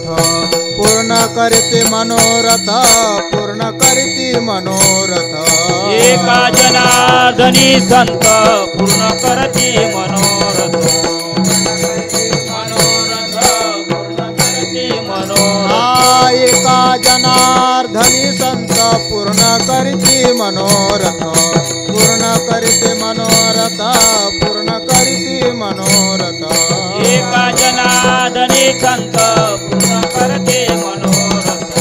पूर्ण करीती मनोरथ पूर्ण करीती मनोरथ एका जनार्दनी संत पूर्ण करती मनोरथ मनोरथ पूर्ण करती मनोरथ एका जनार्दनी संत पूर्ण करीती मनोरथ पूर्ण करीती मनोरथ पूर्ण करीती मनोरथ एका जनार्दनी संत पूर्ण करते मनोरथ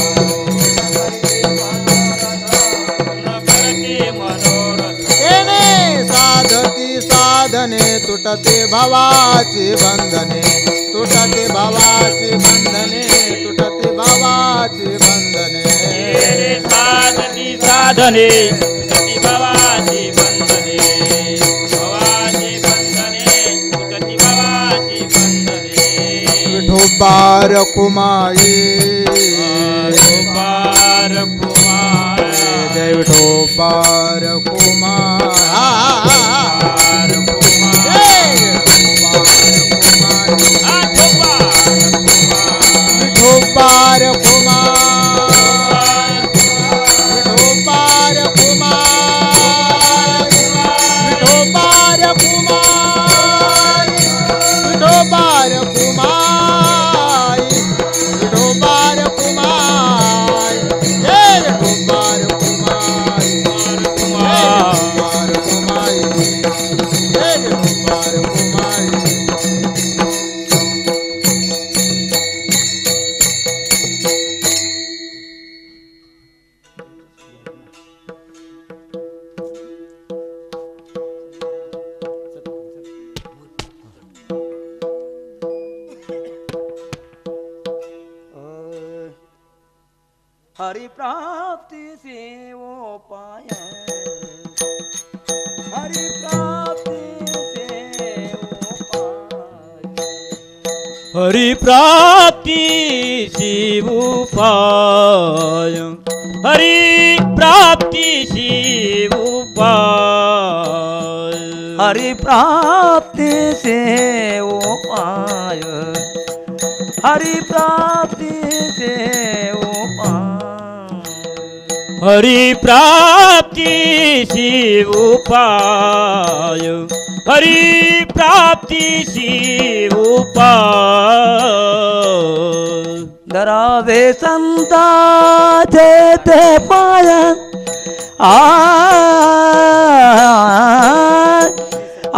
पूर्ण करते मनोरथ तेने साधती साधने तुटते भावाची बंधने तुटते भावाची बंधने तुटते भावाची बंधने साधती साधने तुटती भावाची बंधने भावाची बंधने तुटती भावाची बंधने विठोबार कुमाई विठोबार कुमार जय विठोबार कुमार विठोबार कुमार विठोबार कुमार विठोबार कुमार विठोबार कुमार विठोबार कुमार जय विठोबार कुमार विठोबार कुमार जय विठोबार कुमार हरि प्राप्ति से वो पाया हरि प्राप्ति से वो पाया हरि प्राप्ति शिव उपाय हरि प्राप्ति शिव उपाय हरि प्राप्ति से वो पाया हरि प्राप्ति से वो पाया हरि प्राप्ति शिव उपाय हरि प्राप्ति शिव उपाय धरावे संता जेते पाया आ आ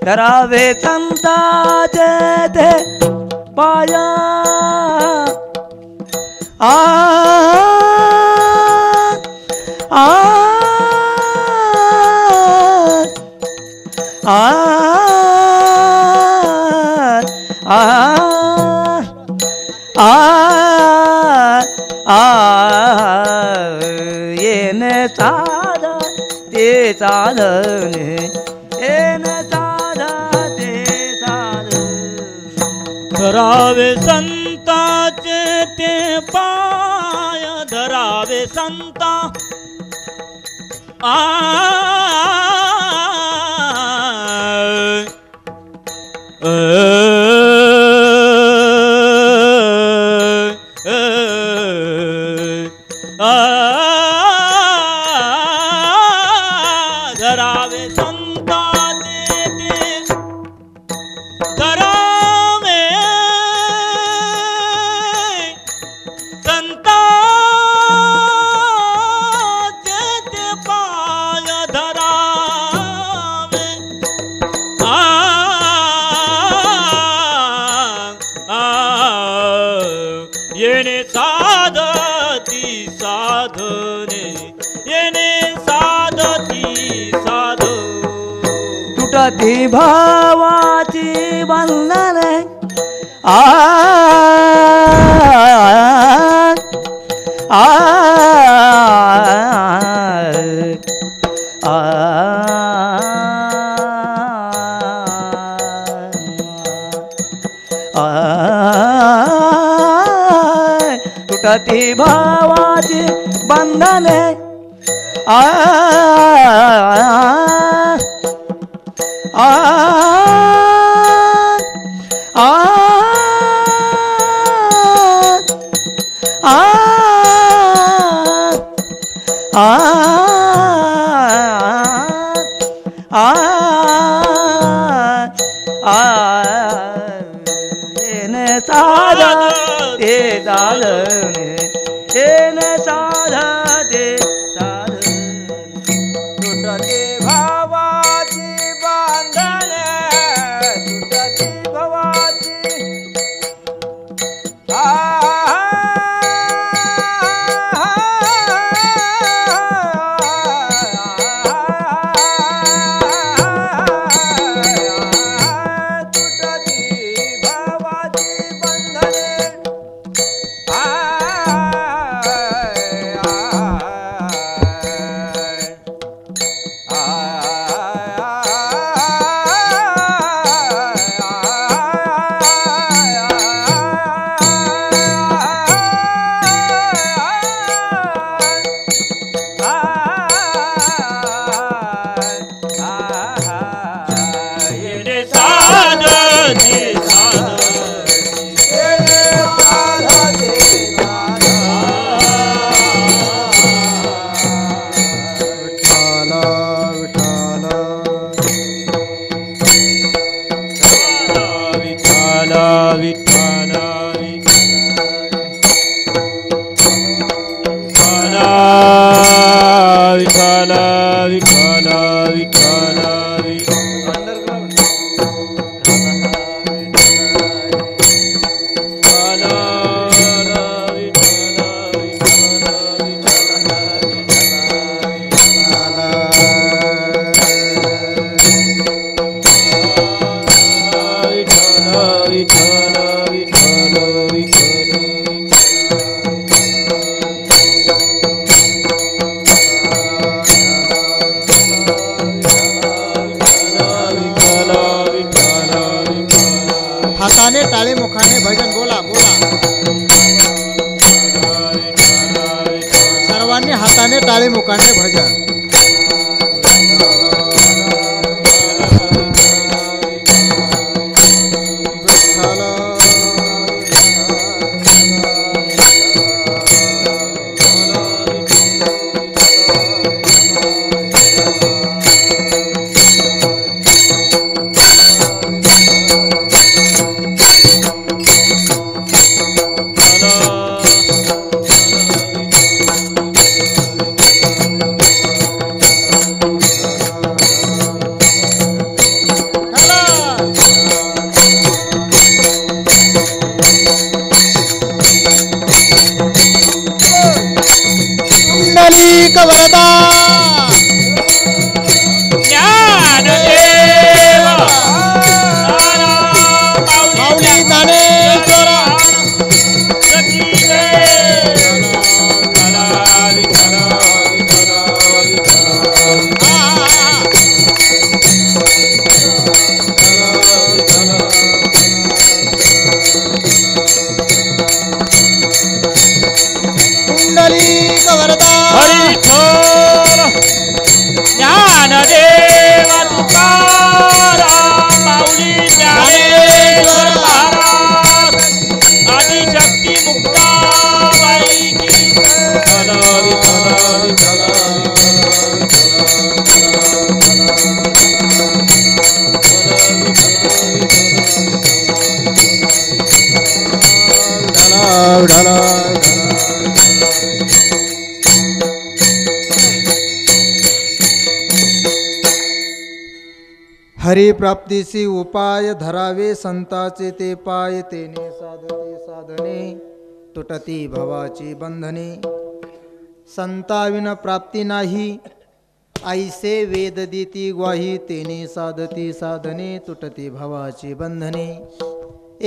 धरावे संता जेते पाया आ आ आ येने साधा ते साधने येने साधा ते साधन धरावे संताचे ते पाय धरावे संता धरावे संता ते धरावे संता ते पाय धरावे येणे साधती साधने येणे साधती साध तुटती भावाची बंधने आ आ तुटती भावाची बंधने आ साधा ते साधने येणे साधा ते साधने तुटते भावाची बांधणे तुटते भावाची हाताने टाळे मुखाने भजन बोला बोला सर्वांनी हाताने टाळे मुखाने भजन वरदा ज्ञानदेव माऊली ज्ञानेश्वर पुंडलिक वरदा ज्ञानदेव तुकाराम माऊली ज्ञानेश्वर महाराज आदिशक्ती मुक्ताबाई की हरी प्राप्तीसी उपाय धरावे संताचे ते पाय तेने साधते साधने तुटती भवाची बंधने संताविन प्राप्ती नाही ऐसे वेद देती ग्वाही तेने साधती साधने तुटती भवाची बंधने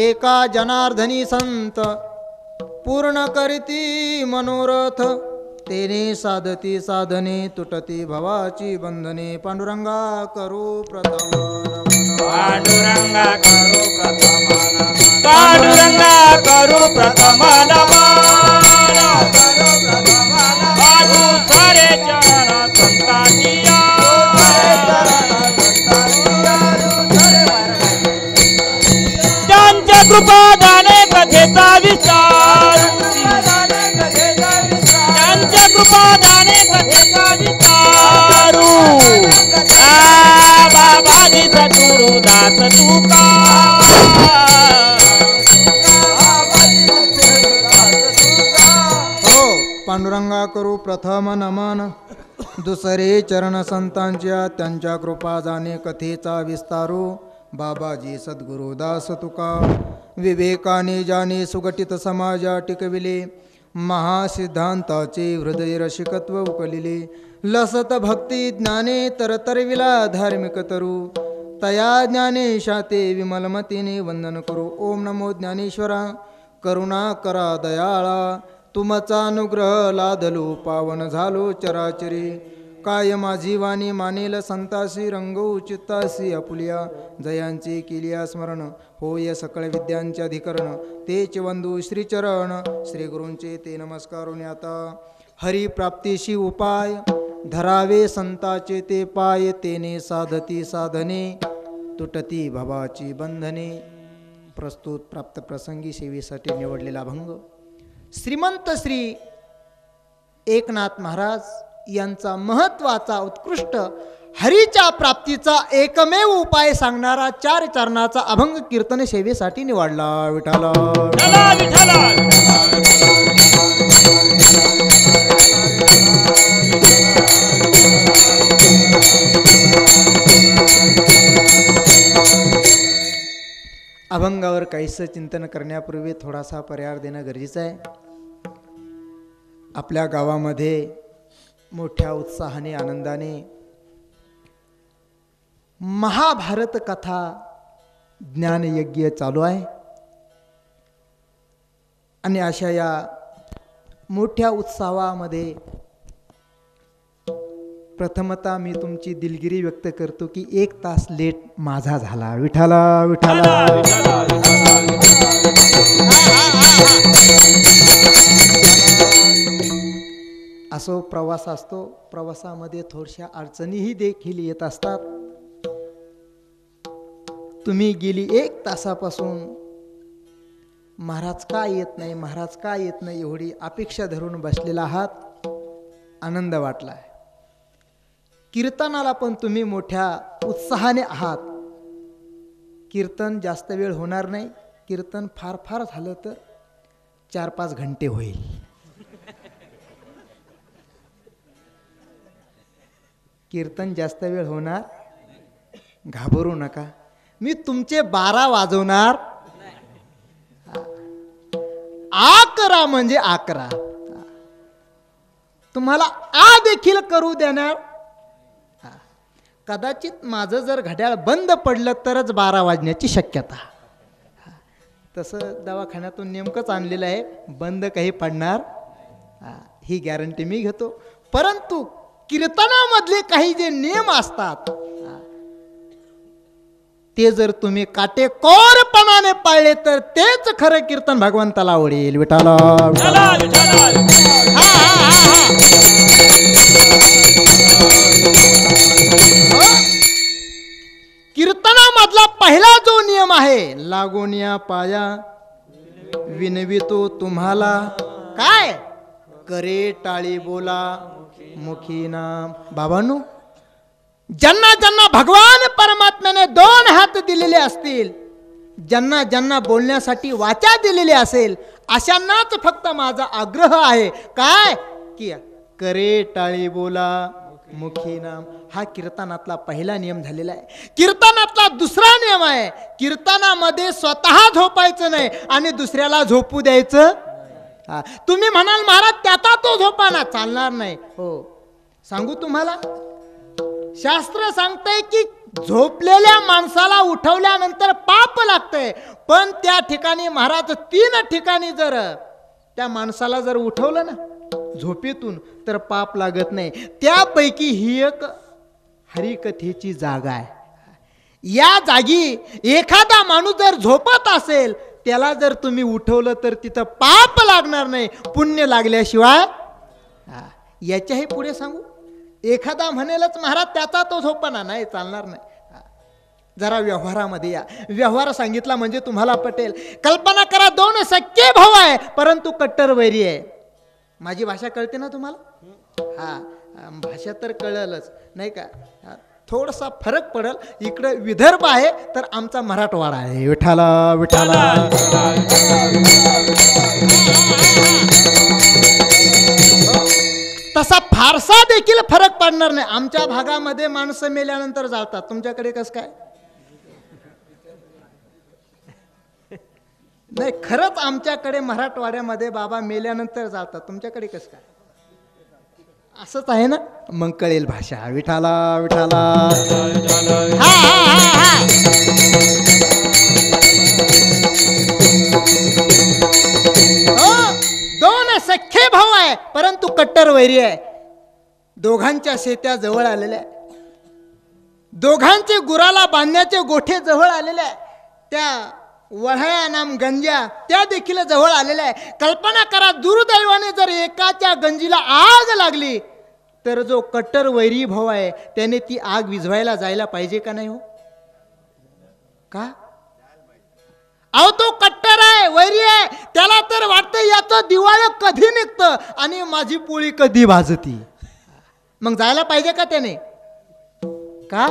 एका जनार्दनी संत पूर्ण करीती मनोरथ तेने साधती साधने तुटती भवाची बंधने पांडुरंगा करू प्रथम पांडुरंगा करू प्रथम पांडुरंगा करू प्रथम बाजू सारे चरण संतांची त्यांच्या कृपादाने कथेचा विस्तार त्यांच्या कृपादाने कथेचा विस्तारू बाबाजी सद्गुरुदास तुका हो पांडुरंगा करू प्रथम नमन दुसरे चरण संतांच्या त्यांच्या कृपा जाणे कथेचा विस्तारू बाबाजी सद्गुरुदास तुका विवेकाने जाणे सुगठित समाजा टिकविले महासिद्धांताचे हृदय रसिकत्व उकलिले लसत भक्ती ज्ञाने तरतरविला धार्मिक तरू तया ज्ञानेशाते विमलमतीने वंदन करू ओम नमो ज्ञानेश्वरा करुणा करा दयाळा तुमचा अनुग्रह लादलो पावन झालो चराचरी काय माझी वाणी मानेल संतासी रंगवू चित्तासी आपुलिया जयांचे केलिया स्मरण होय सकळ विद्यांचे अधिकरण तेच वंदू श्रीचरण श्री गुरूंचे ते नमस्कारून आता हरिप्राप्तीशी उपाय धरावे संताचे ते पाय तेने साधती साधने तुटती भवाची बंधने प्रस्तुत प्राप्त प्रसंगी सेवेसाठी निवडलेला अभंग श्रीमंत श्री एकनाथ महाराज यांचा महत्वाचा उत्कृष्ट हरीच्या प्राप्तीचा एकमेव उपाय सांगणारा 4 चरणाचा अभंग कीर्तन सेवेसाठी निवडला विठाला अभंगावर काहीसं चिंतन करण्यापूर्वी थोडासा पर्याय देणं गरजेचं आहे. आपल्या गावामध्ये मोठ्या उत्साहाने आनंदाने महाभारत कथा ज्ञानयज्ञ चालू आहे आणि अशा या मोठ्या उत्सवामध्ये प्रथमतः मी तुमची दिलगिरी व्यक्त करतो की 1 तास लेट माझा झाला. विठाला विठाला असो प्रवास असतो. प्रवासामध्ये थोड्याशा अडचणीही देखील येत असतात. तुम्ही गेली 1 तासापासून महाराज का येत नाही महाराज का येत नाही एवढी अपेक्षा धरून बसलेला आहात. आनंद वाटला. कीर्तनाला पण तुम्ही मोठ्या उत्साहाने आहात. कीर्तन जास्त वेळ होणार नाही. कीर्तन फार फार झालं तर 4-5 घंटे होईल. कीर्तन जास्त वेळ होणार. घाबरू नका. मी तुमचे 12 वाजवणार. 11 म्हणजे 11. तुम्हाला आ देखील करू देणार. कदाचित माझं जर घड्याळ बंद पडलं तरच 12 वाजण्याची शक्यता. तसं दवाखान्यातून नेमकंच आणलेलं आहे. बंद काही पडणार ही गॅरंटी मी घेतो. परंतु कीर्तनामधले काही जे नियम असतात ते जर तुम्ही काटेकोरपणाने पाळले तर तेच खरं कीर्तन भगवंताला आवडेल. विठाला कीर्तनामधला पहिला जो नियम आहे लागून या पाया विनवितो तुम्हाला काय करे टाळी बोला मुखी नाम. बाबांनो ज्यांना ज्यांना भगवान परमात्म्याने 2 हात दिलेले असतील ज्यांना ज्यांना बोलण्यासाठी वाचा दिलेली असेल अशांनाच फक्त माझा आग्रह आहे काय की करे टाळी बोला मुखी नाम. हा कीर्तनातला पहिला नियम झालेला आहे. कीर्तनातला दुसरा नियम आहे कीर्तनामध्ये स्वतः झोपायचं नाही आणि दुसऱ्याला झोपू द्यायचं. तुम्ही म्हणाल महाराज त्याचा तो झोपाना चालणार नाही. हो सांगू तुम्हाला शास्त्र सांगतंय की झोपलेल्या माणसाला उठवल्यानंतर पाप लागतंय. पण त्या ठिकाणी महाराज 3 ठिकाणी जर त्या माणसाला जर उठवलं ना झोपेतून तर पाप लागत नाही. त्यापैकी ही एक हरिकथेची जागा आहे. या जागी एखादा माणूस जर झोपत असेल, त्याला जर तुम्ही उठवलं तर तिथं पाप लागणार नाही, पुण्य लागल्याशिवाय. याच्याही पुढे सांगू, एखादा म्हणेलच महाराज त्याचा तो झोपणा नाही, चालणार नाही. जरा व्यवहारामध्ये या. व्यवहार सांगितला म्हणजे तुम्हाला पटेल. कल्पना करा, 2 सख्खे भाऊ आहे परंतु कट्टर वैरी आहे. माझी भाषा कळते ना तुम्हाला? हा, भाषा तर कळलंच नाही का? थोडासा फरक पडेल. इकडे विदर्भ आहे तर आमचा मराठवाडा आहे. विठाला विठाला. तसा फारसा देखील फरक पडणार नाही. आमच्या भागामध्ये माणसं मेल्यानंतर जाळतात. तुमच्याकडे कसं काय? नाही, खरंच आमच्याकडे मराठवाड्यामध्ये बाबा मेल्यानंतर जातात. तुमच्याकडे कसं काय? असंच आहे ना? मग कळेल भाषा. विठाला विठाला. दोन सख्खे भाऊ आहे परंतु कट्टर वैरी आहे. दोघांच्या शेत्या जवळ आलेल्या, दोघांचे गुराला बांधण्याचे गोठे जवळ आलेले आहे. त्या वळह्या नाम गंजा त्या देखील जवळ आलेल्या आहे. कल्पना करा, दुर्दैवाने जर एकाच्या गंजीला आग लागली तर जो कट्टर वैरी भाऊ आहे त्याने ती आग विझवायला जायला पाहिजे का नाही हो? का? अहो, तो कट्टर आहे, वैरी आहे. त्याला तर वाटतं याचं दिवाळं कधी निघतं आणि माझी पोळी कधी भाजती. मग जायला पाहिजे का त्याने? का?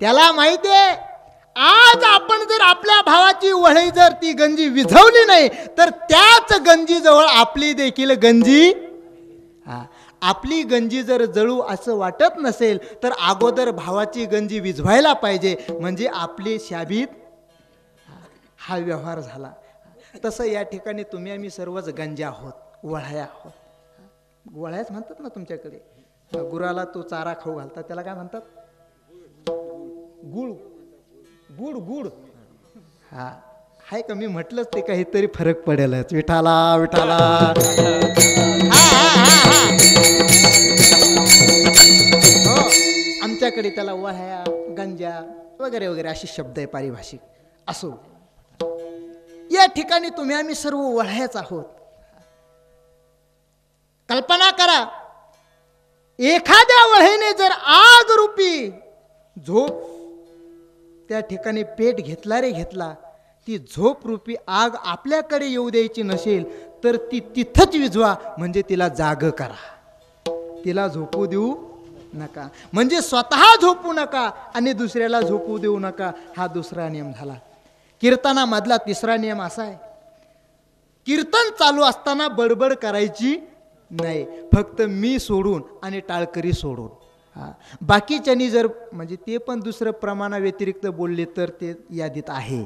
त्याला माहिती आहे आज आपण जर आपल्या भावाची वळई जर ती गंजी विझवली नाही तर त्याच गंजी जवळ आपली देखील गंजी. आपली गंजी जर जळू असं वाटत नसेल तर अगोदर भावाची गंजी विझवायला पाहिजे, म्हणजे आपली शाबीत. हा व्यवहार झाला. तसं या ठिकाणी तुम्ही आम्ही सर्वच गंजा आहोत, वळ्या आहोत. वळ्याच म्हणतात ना तुमच्याकडे. गुराला तो चारा खाऊ घालतात त्याला काय म्हणतात? गुळ. Good good. हा, हाय का? मी म्हटलंच ते काहीतरी फरक पडेलच. विठाला विठाला. हो, आमच्याकडे त्याला वह्या गंजा वगैरे वगैरे असे शब्द आहे पारिभाषिक. असो, या ठिकाणी तुम्ही आम्ही सर्व वह्याच आहोत. कल्पना करा, एखाद्या वळीने जर आग रूपी झोप त्या ठिकाणी पेट घेतला रे घेतला, ती झोप रूपी आग आपल्याकडे येऊ द्यायची नसेल तर ती तिथंच विझवा, म्हणजे तिला जाग करा. तिला झोपू देऊ नका, म्हणजे स्वतः झोपू नका आणि दुसऱ्याला झोपू देऊ नका. हा दुसरा नियम झाला. कीर्तनामधला तिसरा नियम असा आहे, कीर्तन चालू असताना बडबड करायची नाही, फक्त मी सोडून आणि टाळकरी सोडून. बाकीच्यांनी जर म्हणजे ते पण दुसरं प्रमाणा व्यतिरिक्त बोलले तर ते यादीत आहे.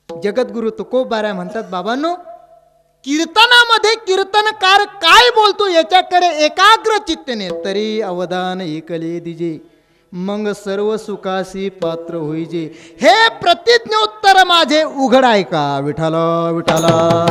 जगद्गुरु तुकोबारा म्हणतात, बाबांनो, कीर्तनामध्ये कीर्तनकार काय बोलतो याच्याकडे एकाग्र चित्तेने तरी अवधान ऐकले दिजे, मग सर्व सुखासी पात्र होईजे. हे प्रतिज्ञोत्तर माझे उघड ऐका. विठाला विठाला.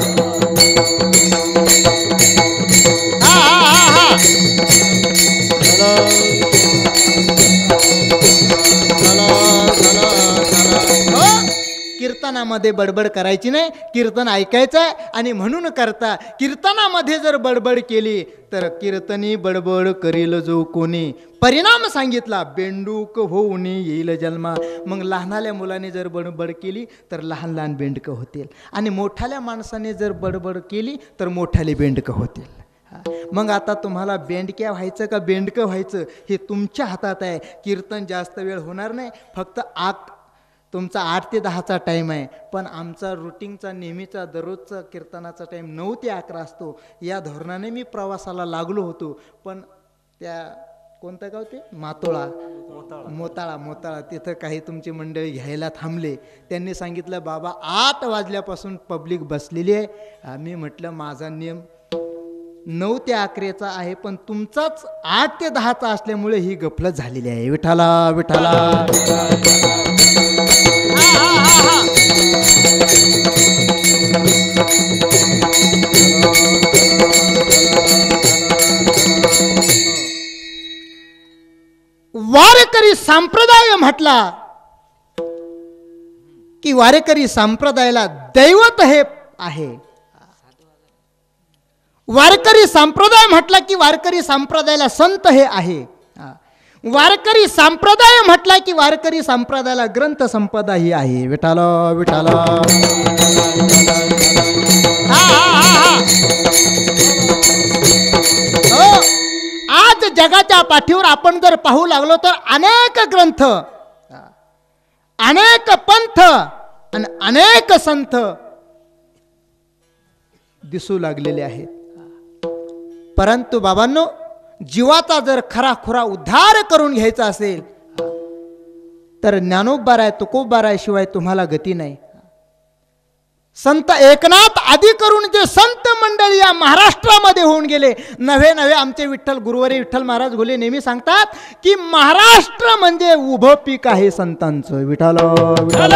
कीर्तनामध्ये बडबड करायची नाही, कीर्तन ऐकायचं आहे. आणि म्हणून करता कीर्तनामध्ये जर बडबड केली तर कीर्तनी बडबड करील जो कोणी, परिणाम सांगितला बेंडूक होऊन येईल जन्मा. मग लहानाल्या मुलाने जर बडबड केली तर लहान लहान बेंडकं होतील, आणि मोठाल्या माणसाने जर बडबड केली तर मोठाले बेंडकं होतील. मग आता तुम्हाला बेंडक्या व्हायचं का बेंडकं व्हायचं हे तुमच्या हातात आहे. कीर्तन जास्त वेळ होणार नाही, फक्त तुमचा 8 ते 10चा टाईम आहे, पण आमचा रुटीनचा नेहमीचा दररोजचा कीर्तनाचा टाईम 9 ते 11 असतो. या धोरणाने मी प्रवासाला लागलो होतो, पण त्या कोणतं गाव ते मोताळा तिथं काही तुमची मंडळी घ्यायला थांबले. त्यांनी सांगितलं, बाबा 8 वाजल्यापासून पब्लिक बसलेली आहे. आम्ही म्हटलं माझा नियम 9 ते 11चा आहे, पण तुमचाच 8 ते 10चा असल्यामुळे ही गफलत झालेली आहे. विठाला विठाला. वारकरी संप्रदाय म्हटला की वारकरी संप्रदायाला दैवत हे आहे. वारकरी संप्रदाय म्हटला की वारकरी संप्रदायाला संत हे आहे. वारकरी संप्रदाय म्हटला की वारकरी संप्रदायाला ग्रंथ संपदा ही आहे. विठाल विठाल. आज जगाच्या पाठीवर आपण जर पाहू लागलो तर अनेक ग्रंथ, अनेक पंथ आणि अनेक संत दिसू लागलेले आहेत. परंतु बाबांनो, जीवाचा जर खराखुरा उद्धार करून घ्यायचा असेल तर ज्ञानोबाराय तुकोबाराय शिवाय तुम्हाला गती नाही. संत एकनाथ आदी करून जे संत मंडळी या महाराष्ट्रामध्ये होऊन गेले, नव्हे नव्हे आमचे विठ्ठल गुरुवारी विठ्ठल महाराज घोले नेहमी सांगतात की महाराष्ट्र म्हणजे उभं पीक आहे संतांचं. विठाल विठाल.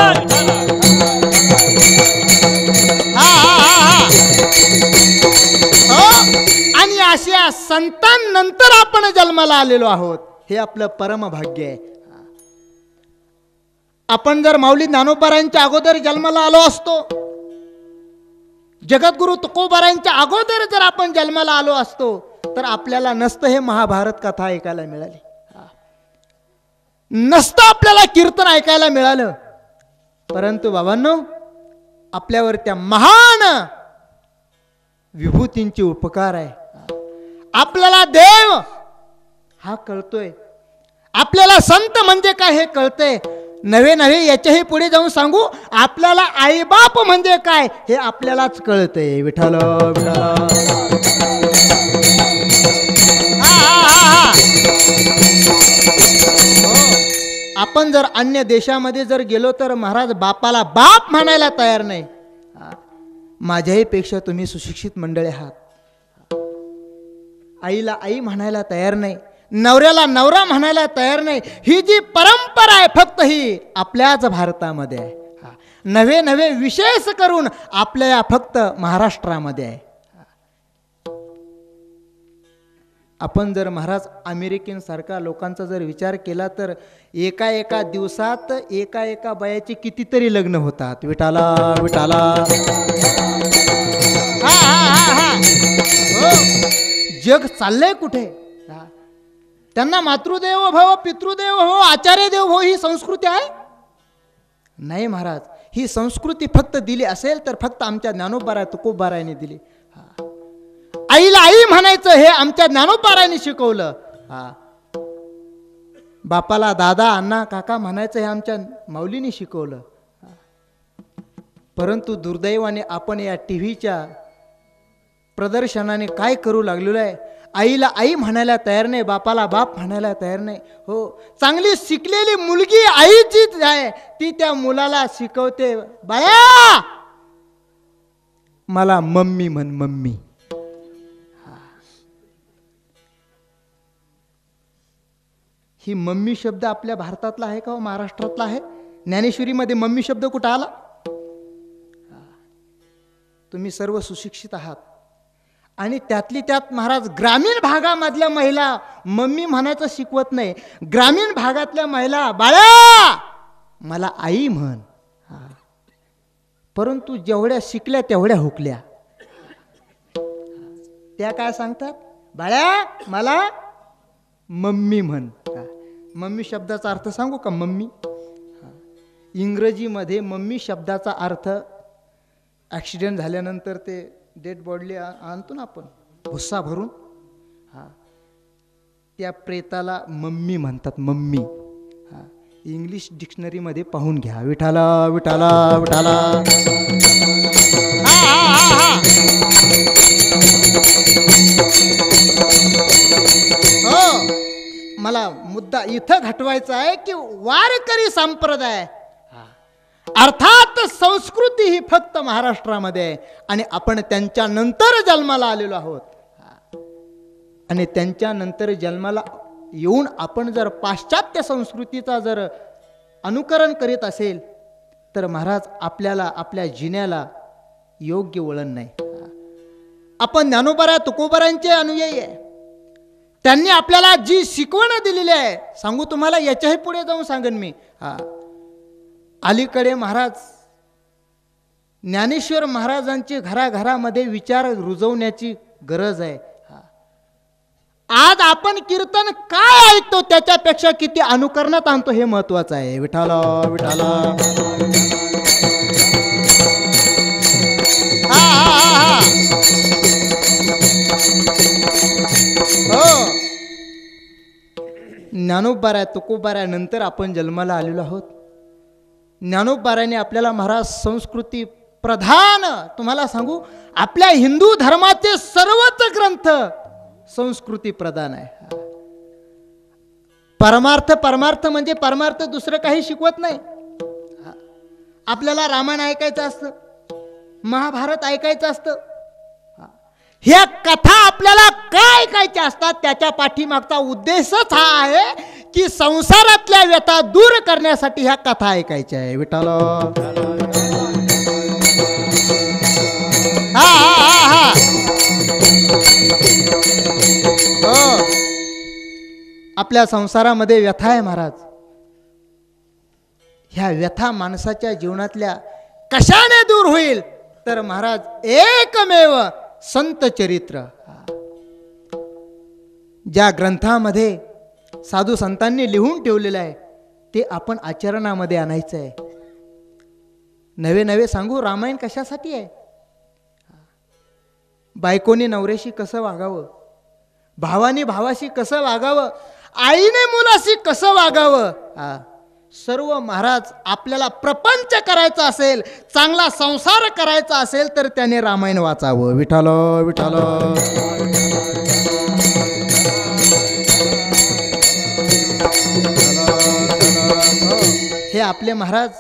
आणि अशा संतांनंतर आपण जन्माला आलेलो आहोत, हे आपलं परम भाग्य आहे. आपण जर माऊली ज्ञानोबारायांच्या अगोदर जन्माला आलो असतो, जगद्गुरु तुकोबारायांच्या अगोदर जर आपण जन्माला आलो असतो तर आपल्याला नसतं हे महाभारत कथा ऐकायला मिळाली, नसतं आपल्याला कीर्तन ऐकायला मिळालं. परंतु बाबांनो, आपल्यावर त्या महान विभूतींचे उपकार आहे. आपल्याला देव हा कळतोय, आपल्याला संत म्हणजे काय हे कळतंय. नवे नवे याच्याही पुढे जाऊन सांगू, आपल्याला आईबाप म्हणजे काय हे आपल्यालाच कळतंय. विठ्ठल विठ्ठल. आपण जर अन्य देशामध्ये जर गेलो तर महाराज बापाला बाप म्हणायला तयार नाही. माझ्याही पेक्षा तुम्ही सुशिक्षित मंडळी आहात. आईला आई म्हणायला तयार नाही, नवऱ्याला नवरा म्हणायला तयार नाही. ही जी परंपरा आहे फक्त ही आपल्याच भारतामध्ये आहे. नवे नवे विशेष करून आपल्या फक्त महाराष्ट्रामध्ये आहे. आपण जर महाराज अमेरिकेसारख्या लोकांचा जर विचार केला तर एका एका दिवसात एका एका बायाची कितीतरी लग्न होतात. विठाला विठाला. जग चाललंय कुठे? त्यांना मातृदेव भव पितृदेव हो आचार्य देव हो ही संस्कृती आहे? नाही महाराज, ही संस्कृती फक्त दिली असेल तर फक्त आमच्या ज्ञानोबाराय तुकोबारायने दिली. आईला आई म्हणायचं हे आमच्या ज्ञानोबारायने शिकवलं. बापाला दादा अण्णा काका म्हणायचं हे आमच्या माऊलीने शिकवलं. परंतु दुर्दैवाने आपण या टीव्हीच्या प्रदर्शनाने काय करू लागलेलो आहे, आईला आई म्हणायला तयार नाही, बापाला बाप म्हणायला तयार नाही. हो, चांगली शिकलेली मुलगी आई जी आहे ती त्या मुलाला शिकवते, बाया मला मम्मी म्हण मम्मी. ही मम्मी शब्द आपल्या भारतातला आहे का हो, महाराष्ट्रातला आहे? ज्ञानेश्वरीमध्ये मम्मी शब्द कुठं आला? तुम्ही सर्व सुशिक्षित आहात आणि त्यातली त्यात महाराज ग्रामीण भागामधल्या महिला मम्मी म्हणायचं शिकवत नाही. ग्रामीण भागातल्या महिला बाळा मला आई म्हण. परंतु जेवढ्या शिकल्या तेवढ्या हुकल्या. त्या काय सांगतात, बाळा मला मम्मी म्हण. मम्मी शब्दाचा अर्थ सांगू का? मम्मी इंग्रजीमध्ये मम्मी शब्दाचा अर्थ ॲक्सिडेंट झाल्यानंतर ते डेड बॉडी आणतो ना आपण भुस्सा भरून, त्या प्रेताला मम्मी म्हणतात. मम्मी इंग्लिश डिक्शनरीमध्ये पाहून घ्या. विठाला विठाला विठाला. हो, मला मुद्दा इथं घटवायचा आहे की वारकरी संप्रदाय अर्थात संस्कृती ही फक्त महाराष्ट्रामध्ये आहे आणि आपण त्यांच्या नंतर जन्माला आलेलो आहोत. आणि त्यांच्या नंतर जन्माला येऊन आपण जर पाश्चात्य संस्कृतीचा जर अनुकरण करीत असेल तर महाराज आपल्याला आपल्या जिन्याला योग्य वळण नाही. आपण ज्ञानोबाराय तुकोबारायांचे अनुयायी आहे. त्यांनी आपल्याला जी शिकवण दिलेली आहे, सांगू तुम्हाला, याच्याही पुढे जाऊन सांगेन मी. अलीकडे महाराज ज्ञानेश्वर महाराजांची घराघरामध्ये विचार रुजवण्याची गरज आहे. आज आपण कीर्तन काय ऐकतो त्याच्यापेक्षा किती अनुकरणात आणतो हे महत्वाचं आहे. विठाला विठाला. हो, ज्ञानोबाराय तुकोबाराय नंतर आपण जन्माला आलेलो आहोत. ज्ञानोबारायने आपल्याला महाराज संस्कृती प्रधान, तुम्हाला सांगू, आपल्या हिंदू धर्माचे सर्वच ग्रंथ संस्कृती प्रधान आहे. परमार्थ परमार्थ म्हणजे परमार्थ दुसरं काही शिकवत नाही. आपल्याला रामायण ऐकायचं असतं, महाभारत ऐकायचं असतं. ह्या कथा आपल्याला काय ऐकायच्या असतात त्याच्या पाठीमागचा उद्देशच हा आहे की संसारातल्या व्यथा दूर करण्यासाठी ह्या कथा ऐकायच्या आहे. विठ्ठल. आपल्या संसारामध्ये व्यथा आहे महाराज. ह्या व्यथा माणसाच्या जीवनातल्या कशाने दूर होईल तर महाराज एकमेव संत चरित्र. ज्या ग्रंथामध्ये साधू संतांनी लिहून ठेवलेलं आहे ते आपण आचरणामध्ये आणायचं आहे. नवे नवे सांगू, रामायण कशासाठी आहे? बायकोनी नवऱ्याशी कसं वागावं, भावानी भावाशी कसं वागावं, आईने मुलाशी कसं वागावं, सर्व महाराज आपल्याला प्रपंच करायचा असेल, चांगला संसार करायचा असेल तर त्याने रामायण वाचावं. विठ्ठल विठ्ठल. हे आपले महाराज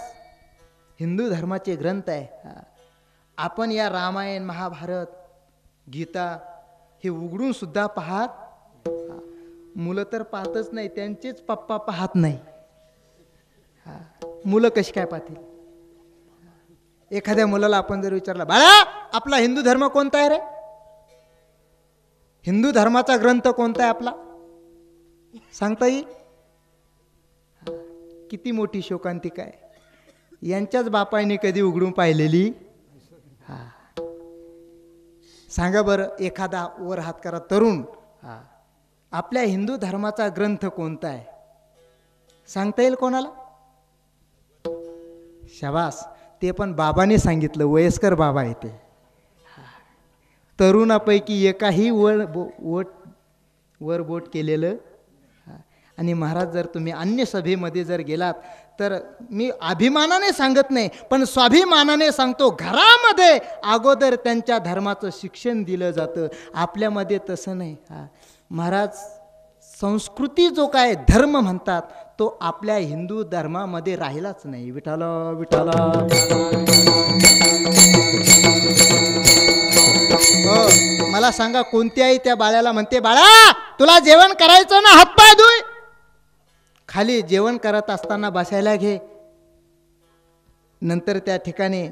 हिंदू धर्माचे ग्रंथ आहे. आपण या रामायण महाभारत गीता हे उघडून सुद्धा पाहत, मुलं तर पाहतच नाही, त्यांचेच पप्पा पाहत नाही. मुलं कशी काय पाहतील? एखाद्या मुलाला आपण जर विचारलं, बाळा आपला हिंदू धर्म कोणता आहे रे, हिंदू धर्माचा ग्रंथ कोणता आहे आपला, सांगता येईल? किती मोठी शोकांतिका आहे. यांच्याच बापाने कधी उघडून पाहिलेली? सांगा बरं, एखादा वर हात करा तरुण, आपल्या हिंदू धर्माचा ग्रंथ कोणता आहे सांगता येईल कोणाला? शाबास, ते पण बाबाने सांगितलं, वयस्कर बाबा आहे ते. तरुणापैकी एकाही वर बोट केलेलं. आणि महाराज जर तुम्ही अन्य सभेमध्ये जर गेलात तर मी अभिमानाने सांगत नाही पण स्वाभिमानाने सांगतो, घरामध्ये अगोदर त्यांच्या धर्माचं शिक्षण दिलं जातं. आपल्यामध्ये तसं नाही. महाराज संस्कृती जो काय धर्म म्हणतात तो आपल्या हिंदू धर्मामध्ये राहिलाच नाही. विठ्ठल विठ्ठल. हो, मला सांगा, कोणती आई त्या बाळाला म्हणते, बाळा तुला जेवण करायचं ना, हातपाय धुय, खाली जेवण करत असताना बसायला घे, नंतर त्या ठिकाणी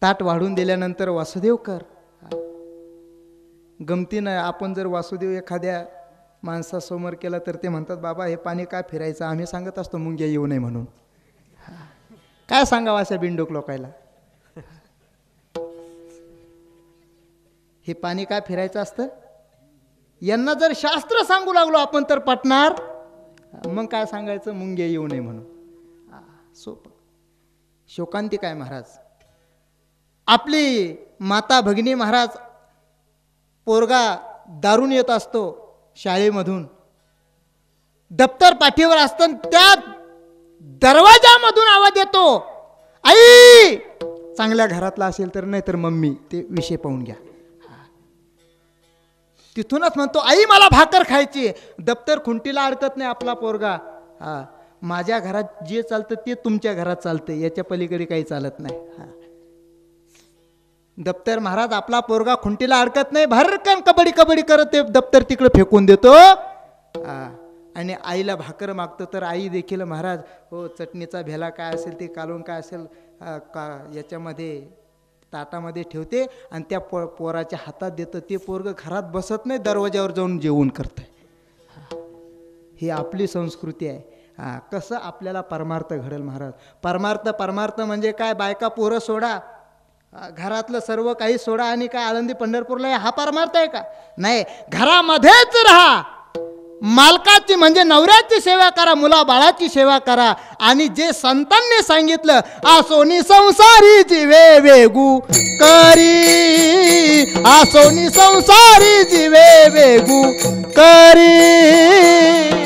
ताट वाढून दिल्यानंतर वासुदेव कर. गमतीनं आपण जर वासुदेव एखाद्या माणसासमोर केला तर ते म्हणतात, बाबा हे पाणी काय फिरायचं, आम्ही सांगत असतो मुंग्या येऊ नये म्हणून. काय सांगावं अशा बिंडोक लोकायला? हे पाणी काय फिरायचं असतं? यांना जर शास्त्र सांगू लागलो आपण तर पटणार? मग काय सांगायचं, मुंग्या येऊ नये म्हणून. सोपं. शोकांतिका आहे महाराज. आपली माता भगिनी महाराज, पोरगा दारून येत असतो शाळेमधून, दप्तर पाठीवर असतं, त्या दरवाजामधून आवाज येतो, आई, चांगल्या घरातला असेल तर, नाही तर मम्मी, ते विषय पाहून घ्या. तिथूनच म्हणतो, आई मला भाकर खायची. दप्तर खुंटीला अडकत नाही आपला पोरगा. माझ्या घरात जे चालतं ते तुमच्या घरात चालतं, याच्या पलीकडे काही चालत नाही. दप्तर महाराज आपला पोरगा खुंटीला अडकत नाही, भरकन कबड्डी कबड्डी करत ते दप्तर तिकडे फेकून देतो. आणि आईला भाकर मागतो तर आई देखील महाराज, हो चटणीचा भेला काय असेल ते कालवून काय असेल का याच्यामध्ये ताटामध्ये ठेवते आणि त्या पोराच्या हातात देतं. ते पोरग घरात बसत नाही, दरवाजावर जाऊन जेवण करतंय. ही आपली संस्कृती आहे. कसं आपल्याला परमार्थ घडेल महाराज. परमार्थ म्हणजे काय? बायका पोरं सोडा, घरातलं सर्व काही सोडा आणि काय आळंदी पंढरपूरला आहे, हा परमार्थ आहे का? नाही. घरामध्येच राहा, मालकाची म्हणजे नवऱ्याची सेवा करा, मुला बाळाची सेवा करा. आणि जे संतांनी सांगितलं, आसोनी संसारी जीवे वेगू करी, आसोनी संसारी जीवे वेगू करी.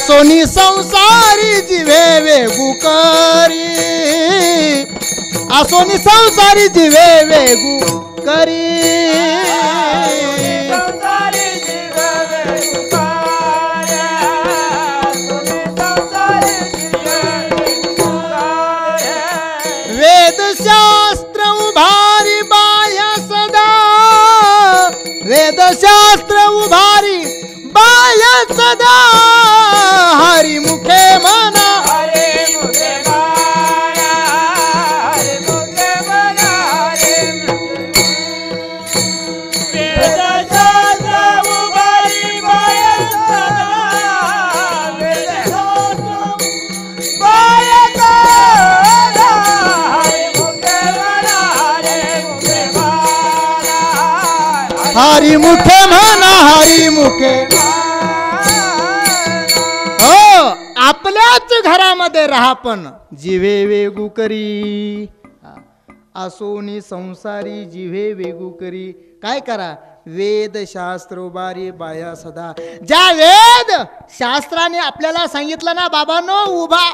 सोनी संसारी जीवे वेगू करी, आसोनी संसारी जीवे वेगू करी. वेदशास्त्र उभारी बाया सदा, वेदशास्त्र उभारी बाया सदा, हरी मुखे म्हणा, हरे मुखे माया, हरे मुखे म्हणा, हरे वेदशास्त्र उभारी बाया सदा, वेदशास्त्र बाया सदा, हरे मुखे म्हणा, हरे मुखे माया, हरी मुखे म्हणा, हरी मुखे. आपल्याच घरामध्ये राहा पण जीवे वेगू करी, आसोनी संसारी जीवे वेगू करी. काय करा? वेद शास्त्र उभारी बाया सदा. ज्या वेद शास्त्राने आपल्याला सांगितलं ना बाबांनो, उभा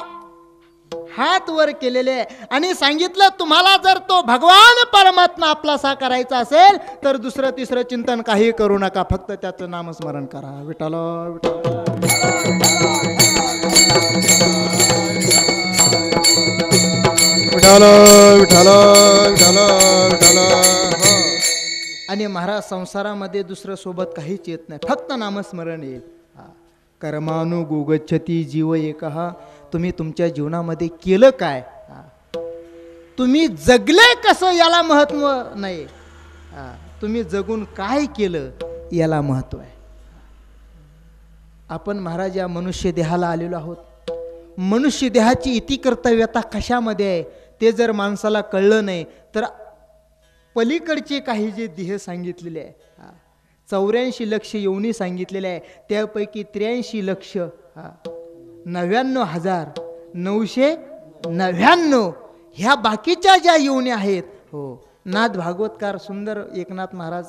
हात वर केलेले आणि सांगितलं, तुम्हाला जर तो भगवान परमात्मा आपलासा करायचा असेल तर दुसरं तिसरं चिंतन काही करू नका, फक्त त्याचं नामस्मरण करा. विठ्ठल विठ्ठल विठ्ठल विठ्ठल विठ्ठल विठ्ठल. आणि महाराज संसारामध्ये दुसरं सोबत काहीच येत नाही, फक्त नामस्मरण येईल. कर्मानुगो गच्छति जीव एकहा. तुम्ही तुमच्या जीवनामध्ये केलं काय, तुम्ही जगले कसं याला महत्व नाही, तुम्ही जगून काय केलं याला महत्व आहे. आपण महाराज या मनुष्य देहाला आलेलो आहोत. मनुष्य देहाची इति कर्तव्यता कशामध्ये आहे ते जर माणसाला कळलं नाही तर पलीकडचे काही जे देह सांगितलेले आहे, 84 लक्ष योनी सांगितलेले आहे, त्यापैकी 83 लक्ष 99,999 ह्या बाकीच्या ज्या योनी आहेत. हो, नाथ भागवतकार सुंदर एकनाथ महाराज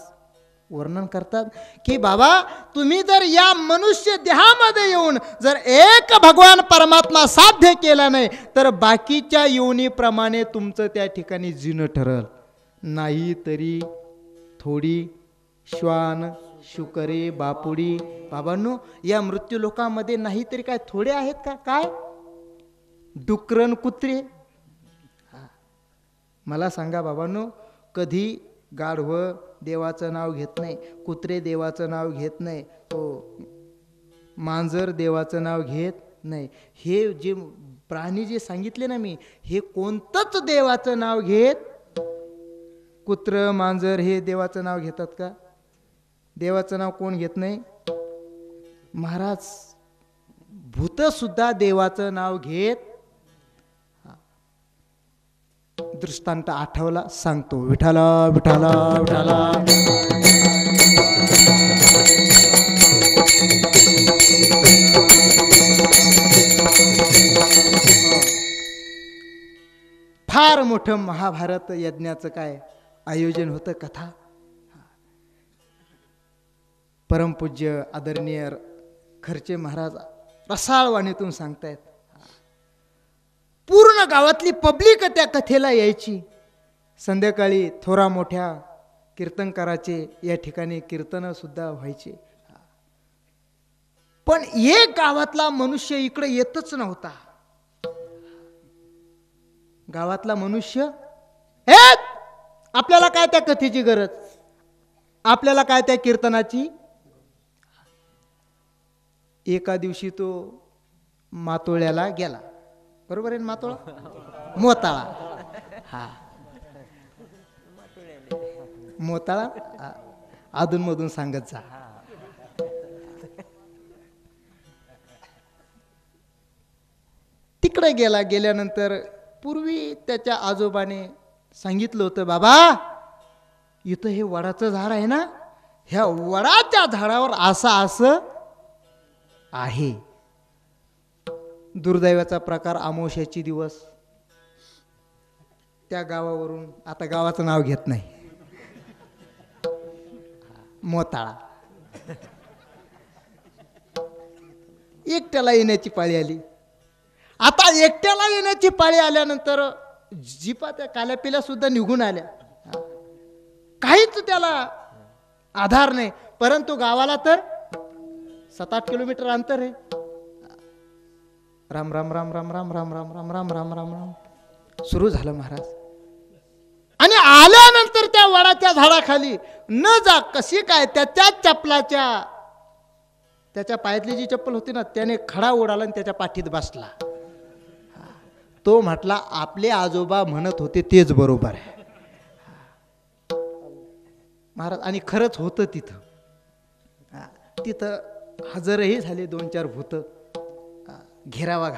वर्णन करतात की बाबा तुम्ही जर या मनुष्य देहामध्ये येऊन जर एक भगवान परमात्मा साध्य केला नाही तर बाकीच्या योनीप्रमाणे तुमचं त्या ठिकाणी जीणं ठरल. नाही तरी थोडी श्वान शुकरे बापुडी. बाबांनो, या मृत्यू लोकांमध्ये नाही तरी काय थोडे आहेत का? काय डुकरन कुत्रे. मला सांगा बाबांनो, कधी गाढव देवाचं नाव घेत नाही, कुत्रे देवाचं नाव घेत नाही, हो मांजर देवाचं नाव घेत नाही. हे जे प्राणी जे सांगितले ना मी, हे कोणतंच देवाचं नाव घेत, कुत्र मांजर हे देवाचं नाव घेतात का? देवाचं नाव कोण घेत नाही महाराज. भूत सुद्धा देवाचं नाव घेत. दृष्टांत आठवला सांगतो. विठाला विठाला विठाला. फार मोठं महाभारत यज्ञाचं काय आयोजन होतं, कथा. परमपूज्य आदरणीय खर्चे महाराज रसाळवाणीतून सांगतायत. पूर्ण गावातली पब्लिक त्या कथेला यायची. संध्याकाळी थोरा मोठ्या कीर्तनकाराचे या ठिकाणी कीर्तन सुद्धा व्हायचे. पण एक गावातला मनुष्य इकडे येतच नव्हता. गावातला मनुष्य आपल्याला काय त्या कथेची गरज, आपल्याला काय त्या कीर्तनाची. एका दिवशी तो मातोळ्याला गेला. बरोबर आहे ना? मातोळा मोताळा. हा मोताळा अधूनमधून सांगत जा. तिकडे गेल्यानंतर पूर्वी त्याच्या आजोबाने सांगितलं होतं, बाबा इथं हे वडाचं झाड आहे ना, ह्या वडाच्या झाडावर असं आहे. दुर्दैवाचा प्रकार, अमावस्याची दिवस त्या गावावरून, आता गावाचं नाव घेत नाही, मोताळा एकट्याला येण्याची पाळी आली. आता एकट्याला येण्याची पाळी आल्यानंतर जीपा त्या काल्यापिल्या सुद्धा निघून आल्या. काहीच त्याला आधार नाही. परंतु गावाला तर 7-8 किलोमीटर अंतर आहे. राम राम राम राम राम राम राम राम राम राम राम राम सुरू झालं महाराज. आणि आल्यानंतर त्या वडाच्या झाडाखाली न जा कशी काय त्याच्या चप्पलाच्या, त्याच्या पायातली जी चप्पल होती ना, त्याने खडा उडाला आणि त्याच्या पाठीत बसला. तो म्हटला आपले आजोबा म्हणत होते तेच बरोबर आहे महाराज. आणि खरंच होतं तिथं. तिथं हजरही झाले 2-4 भूत. घेरावा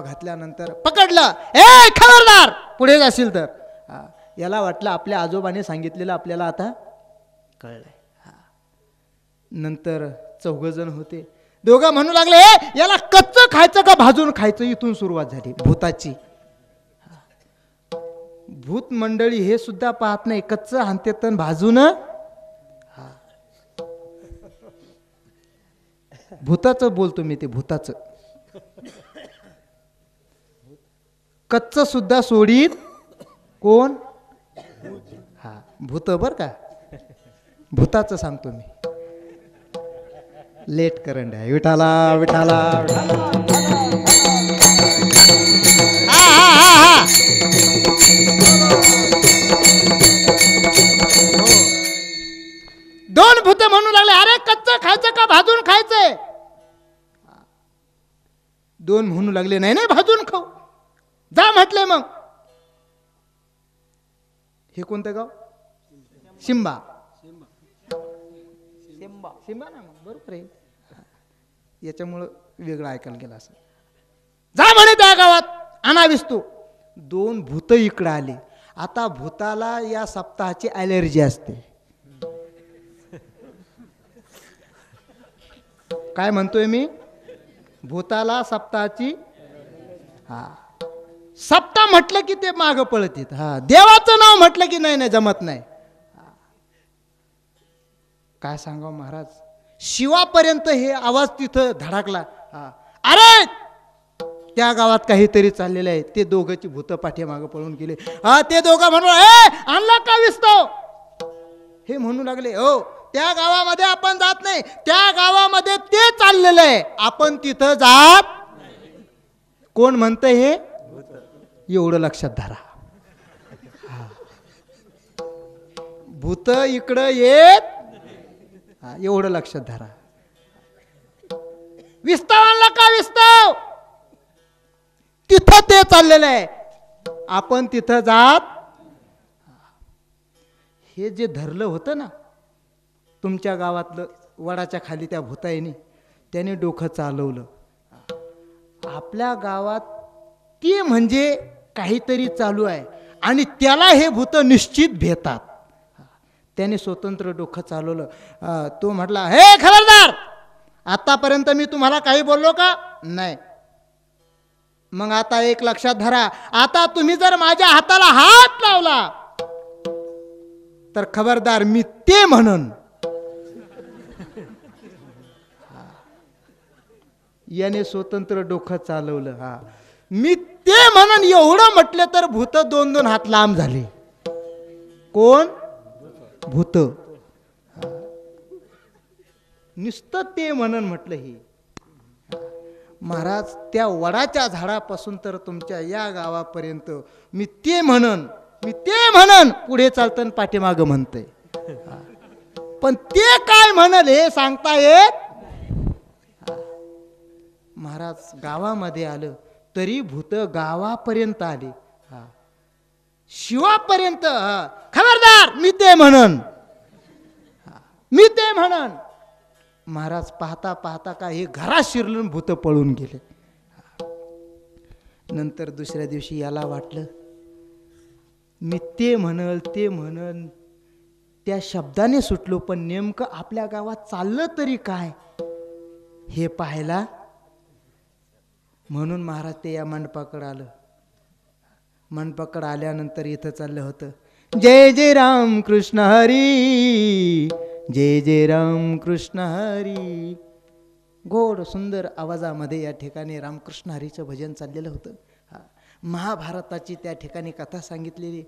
घातल्यानंतर पकडलं, ए खबरदार पुढे जाशील तर. याला वाटलं आपल्या आजोबाने सांगितलेलं आपल्याला आता कळलंय. नंतर 4 जण होते. दोघं म्हणू लागले, याला कच्चं खायचं का भाजून खायचं. इथून सुरुवात झाली भूताची. भूत मंडळी हे सुद्धा पाहत नाही, कच्चं हाणतेत भाजून. भूताचं बोलतो मी, ते भूताचं. कच्च सुद्धा सोडीत कोण? हा भूत बर का. भूताचं सांगतो मी. लेट करंट आहे. विठाला विठाला दोन भूत म्हणू लागले, अरे कच्चं खायचं का भाजून खायचंय. 2 म्हणू लागले, नाही नाही भाजून खाऊ. जा म्हटले. मग हे कोणतं गाव? शिंबा. शिंबा ना, मग बरोबर आहे. याच्यामुळं वेगळं ऐकायला गेलं असं. जा म्हणे त्या गावात अनाविस्तू. 2 भूत इकडे आले. आता भूताला या सप्ताहाची ॲलर्जी असते. काय म्हणतोय मी? भूताला सप्ताहाची. सप्ताह म्हटलं की ते मागं पळत येत. देवाचं नाव म्हटलं की नाही जमत नाही. काय सांगावं महाराज, शिवापर्यंत हे आवाज तिथं धडकला. अरे त्या गावात काहीतरी चाललेलं आहे. ते दोघंची भूत पाठीमागं पळून गेले. ते दोघं म्हणून आणला का विस्तव. हे म्हणू लागले, हो त्या गावामध्ये आपण जात नाही, त्या गावामध्ये ते चाललेलं आहे, आपण तिथं जात. कोण म्हणतं हे? एवढं लक्षात धरा. भूत इकडं येत. एवढं लक्षात धरा. विस्तव आणला का विस्तव. तिथं ते चाललेलं आहे, आपण तिथं जात. हे जे धरलं होतं ना तुमच्या गावातलं, वडाच्या खाली त्या भूताईने, त्याने डोकं चालवलं. आपल्या गावात ते म्हणजे काहीतरी चालू आहे आणि त्याला हे भूत निश्चित भेटतात. त्याने स्वतंत्र डोकं चालवलं. तो म्हटला, हे खबरदार, आतापर्यंत मी तुम्हाला काही बोललो का नाही. मग आता एक लक्षात धरा, आता तुम्ही जर माझ्या हाताला हात लावला तर खबरदार मी ते म्हणन. याने स्वतंत्र डोकं चालवलं. मी ते म्हणन एवढं म्हटलं तर भूत 2-2 हात लांब झाले. कोण? भूत. नुसतं ते म्हणन म्हटलं. हे महाराज त्या वडाच्या झाडापासून तर तुमच्या या गावापर्यंत मी ते म्हणन, मी ते म्हणन. पुढे चालतं पाठीमागं म्हणतंय. पण ते काय म्हणल हे सांगता येत. महाराज गावामध्ये आलं तरी भूत गावापर्यंत आले. हा, शिवापर्यंत. हा, खबरदार, मी ते म्हणन, मी ते म्हणन. महाराज पाहता पाहता का हे घरात शिरलून भूत पळून गेले. नंतर दुसऱ्या दिवशी याला वाटलं मी ते म्हणल ते म्हणल, त्या शब्दाने सुटलो, पण नेमकं आपल्या गावात चाललं तरी काय हे पाहायला. म्हणून महाराज ते या मंडपाकडं आलं. मंडपाकडं आल्यानंतर इथं चाललं होतं, जय जय राम कृष्ण हरी, जय जय राम कृष्ण हरी. गोड सुंदर आवाजामध्ये या ठिकाणी रामकृष्ण हरीचं भजन चाललेलं होतं. महाभारताची त्या ठिकाणी कथा सांगितलेली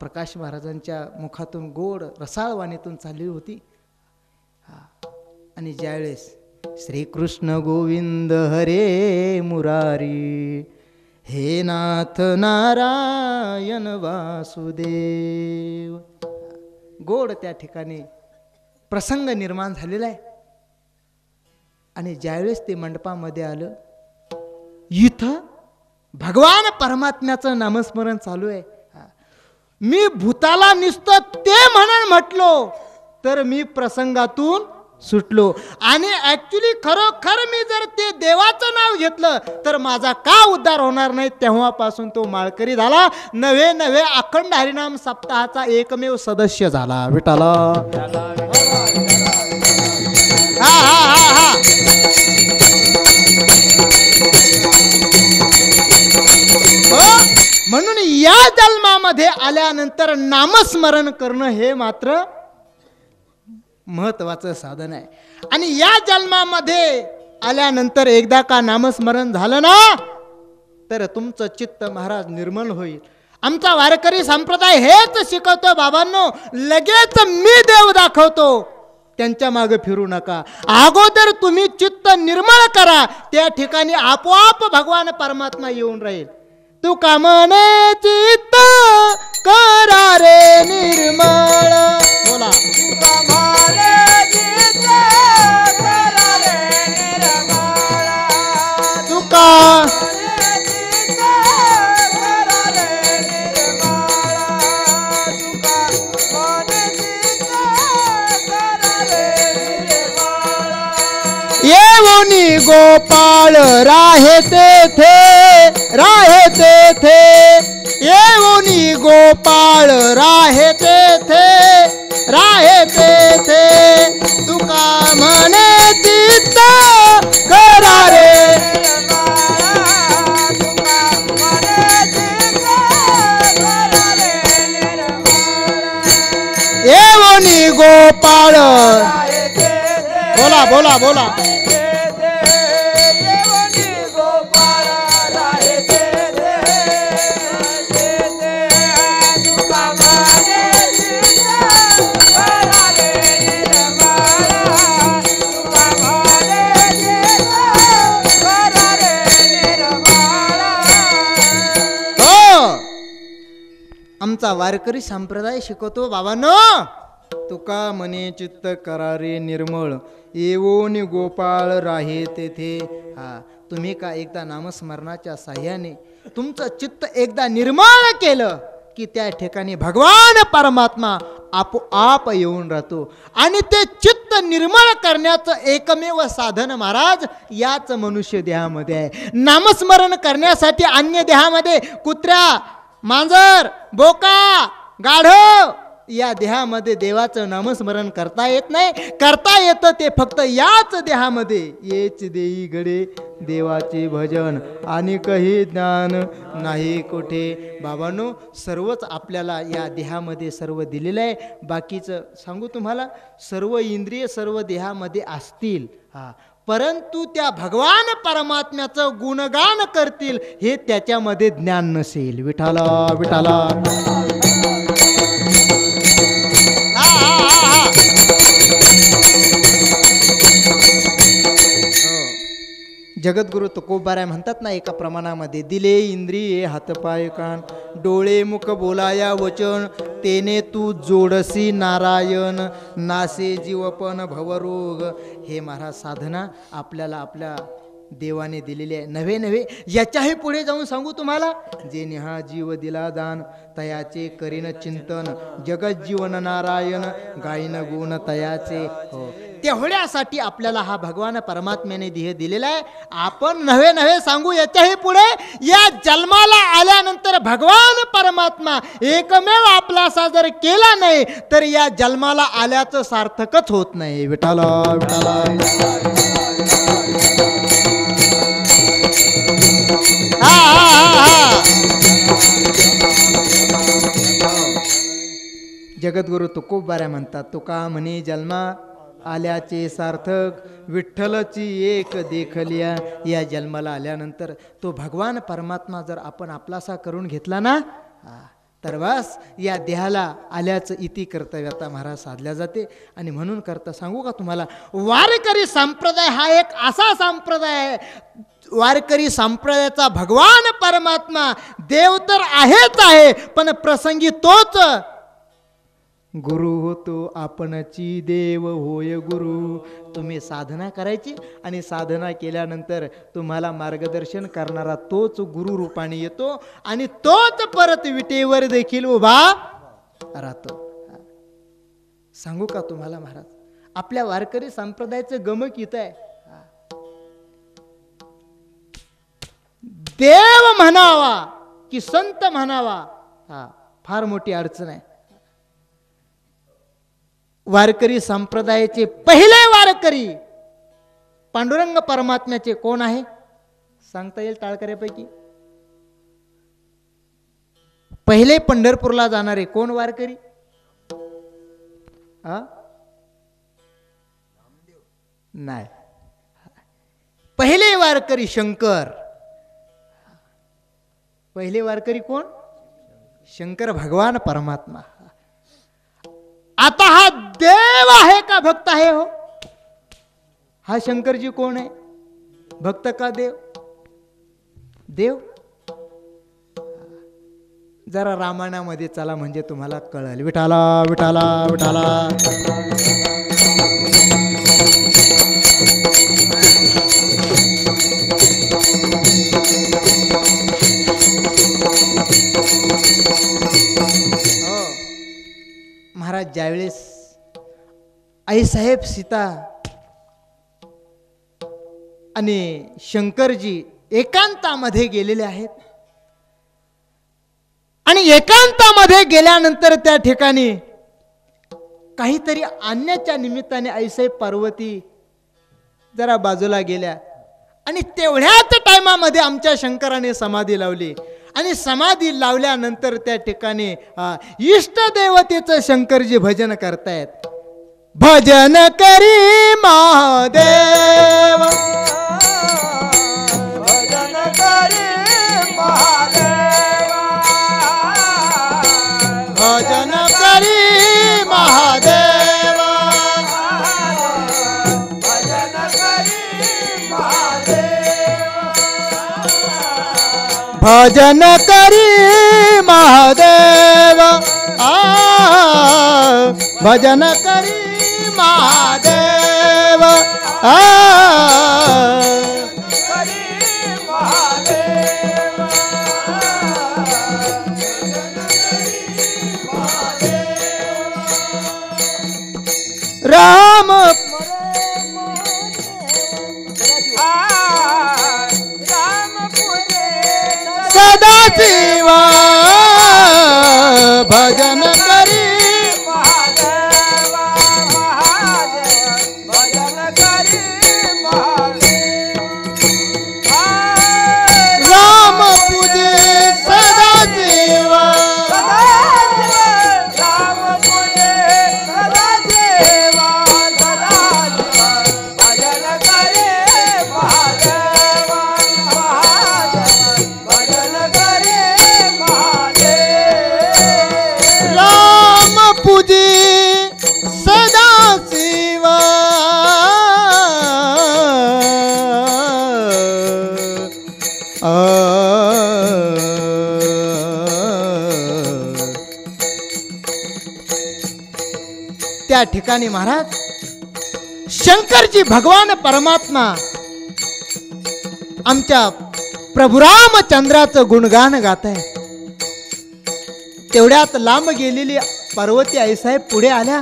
प्रकाश महाराजांच्या मुखातून गोड रसाळवाणीतून चालली होती. आणि ज्यावेळेस श्रीकृष्ण गोविंद हरे मुरारी, हे नाथ नारायण वासुदेव, गोड त्या ठिकाणी प्रसंग निर्माण झालेला आहे. आणि ज्यावेळेस ते मंडपामध्ये आलं, इथं भगवान परमात्म्याचं नामस्मरण चालू आहे. मी भूताला नुसतं ते म्हणून म्हटलो तर मी प्रसंगातून सुटलो. आणि ऍक्च्युली खरोखर मी जर ते देवाचं नाव घेतलं तर माझा का उद्धार होणार नाही. तेव्हापासून तो माळकरी झाला. नवे नवे अखंड हरिनाम सप्ताहाचा एकमेव सदस्य झाला. विठाला हा हा हा हा. म्हणून या जन्मामध्ये आल्यानंतर नामस्मरण करणं हे मात्र महत्वाचं साधन आहे. आणि या जन्मामध्ये आल्यानंतर एकदा का नामस्मरण झालं ना तर तुमचं चित्त महाराज निर्मल होईल. आमचा वारकरी संप्रदाय हेच शिकवतो बाबांनो, लगेच मी देव दाखवतो त्यांच्या मागे फिरू नका. अगोदर तुम्ही चित्त निर्मळ करा, त्या ठिकाणी आपोआप भगवान परमात्मा येऊन राहील. तू कामने चित्त करा रे निर्मळ. बोला तुका येऊनी गोपाळ राहे तेथे, राहे तेथे, येऊनी गोपाळ राहे तेथे, राहे तेथे. तुका म्हणे चित्त करा रे, येऊनी गोपाळ. बोला बोला बोला. आमचा वारकरी संप्रदाय शिकवतो बाबांनो, तुका मने चित्त करारे निर्मळ, येवोनी गोपाळ राहे तेथे. हा, तुम्ही का एकदा नामस्मरणाच्या साह्याने तुमचं चित्त एकदा निर्मळ केलं की त्या ठिकाणी भगवान परमात्मा आपोआप येऊन राहतो. आणि ते चित्त निर्मळ करण्याचं एकमेव साधन महाराज याच मनुष्य देहामध्ये आहे. नामस्मरण करण्यासाठी अन्य देहामध्ये कुत्र्या, मांजर, बोका, गाढव या देहामध्ये देवाचं नामस्मरण करता येत नाही. करता येतं ते फक्त याच देहामध्ये. येच देई घडे देवाचे भजन आणि काही ज्ञान नाही कोठे. बाबांनो, सर्वच आपल्याला या देहामध्ये सर्व दिलेलं आहे. बाकीचं सांगू तुम्हाला, सर्व इंद्रिय सर्व देहामध्ये असतील, परंतु त्या भगवान परमात्म्याचं गुणगान करतील हे त्याच्यामध्ये ज्ञान नसेल. विठाला विठाला. जगद्गुरु तुकोबाराय म्हणतात ना एका प्रमाणामध्ये, दिले इंद्रिये हातपाय कान, डोळे मुख बोलाया वचन, तेने तू जोडसी नारायण, नासे जीवपण भवरोग. हे महाराज साधना आपल्याला आपल्या देवाने दिलेली आहे. नव्हे नव्हे याच्याही पुढे जाऊन सांगू तुम्हाला. जे नेहा जीव दिला दान तयाचे करीन चिंतन जगत जीवन नारायण गायन गुण तयाचे. हो, तेवढ्यासाठी आपल्याला हा भगवान परमात्म्याने देह दिलेला आहे. आपण नव्हे नव्हे सांगू याच्याही पुढे. या जन्माला आल्यानंतर भगवान परमात्मा एकमेव आपलासा जर केला नाही तर या जन्माला आल्याचं सार्थकच होत नाही. विठाला विठाला जगद्गुरु तुकोबाऱ्या म्हणतात, तुका म्हणे जन्मा आल्याचे सार्थक विठ्ठलची एक देखलिया. या जन्माला आल्यानंतर तो भगवान परमात्मा जर आपण आपलासा करून घेतला ना तर बस या देहाला आल्याचं इति कर्तव्यता महाराज साधल्या जाते. आणि म्हणून करता सांगू का तुम्हाला, वारकरी संप्रदाय हा एक असा संप्रदाय आहे. वारकरी संप्रदायाचा भगवान परमात्मा देव तर आहेच आहे, पण प्रसंगी तोच गुरु होतो. आपणची देव होय गुरु. तुम्ही साधना करायची आणि साधना केल्यानंतर तुम्हाला मार्गदर्शन करणारा तोच गुरु रूपाने येतो आणि तोच परत विटेवर देखील उभा राहतो. सांगू का तुम्हाला महाराज, आपल्या वारकरी संप्रदायाचं गमक इथं आहे. देव म्हणावा की संत म्हणावा फार मोठी अडचण आहे. वारकरी संप्रदायाचे पहिले वारकरी पांडुरंग परमात्म्याचे कोण आहे सांगता येईल टाळकऱ्यापैकी? पहिले पंढरपूरला जाणारे कोण वारकरी? नाही, पहिले वारकरी शंकर. पहिले वारकरी कोण? शंकर भगवान परमात्मा. आता हा देव आहे का भक्त आहे? हो, हा शंकरजी कोण आहे? भक्त का देव? देव. जरा रामायणामध्ये चला म्हणजे तुम्हाला कळेल. विठाला विठाला विठाला. महाराज ज्यावेळेस आईसाहेब सीता आणि शंकरजी एकांतामध्ये गेलेले आहेत आणि एकांतामध्ये गेल्यानंतर त्या ठिकाणी काहीतरी आणण्याच्या निमित्ताने आईसाहेब पार्वती जरा बाजूला गेल्या आणि तेवढ्याच टायमामध्ये आमच्या शंकराने समाधी लावली आणि समाधी लावल्यानंतर त्या ठिकाणी इष्ट देवतेचं शंकरजी भजन करतायत. भजन करी महादेव, भजन करी महादेव, भजन करी महादेव, भजन करी महादेव, भजन करी महादेव. भजन करी महादेव. करी महादेव, राम सदाशिवा भजन करी महादेव, महादेव, भजन करी महादेव, राम पूजे सदाशिवा. राम पुणे सदाशिव, सदाशिव, भजन करी महादेव, महादेव, भजन करी महादेव, राम पूजे सदाशिवा. त्या ठिकाणी महाराज शंकरजी भगवान परमात्मा आमच्या प्रभू रामचंद्राचं गुणगान गात आहे. तेवढ्यात लांब गेलेली पार्वती आईसाहेब पुढे आल्या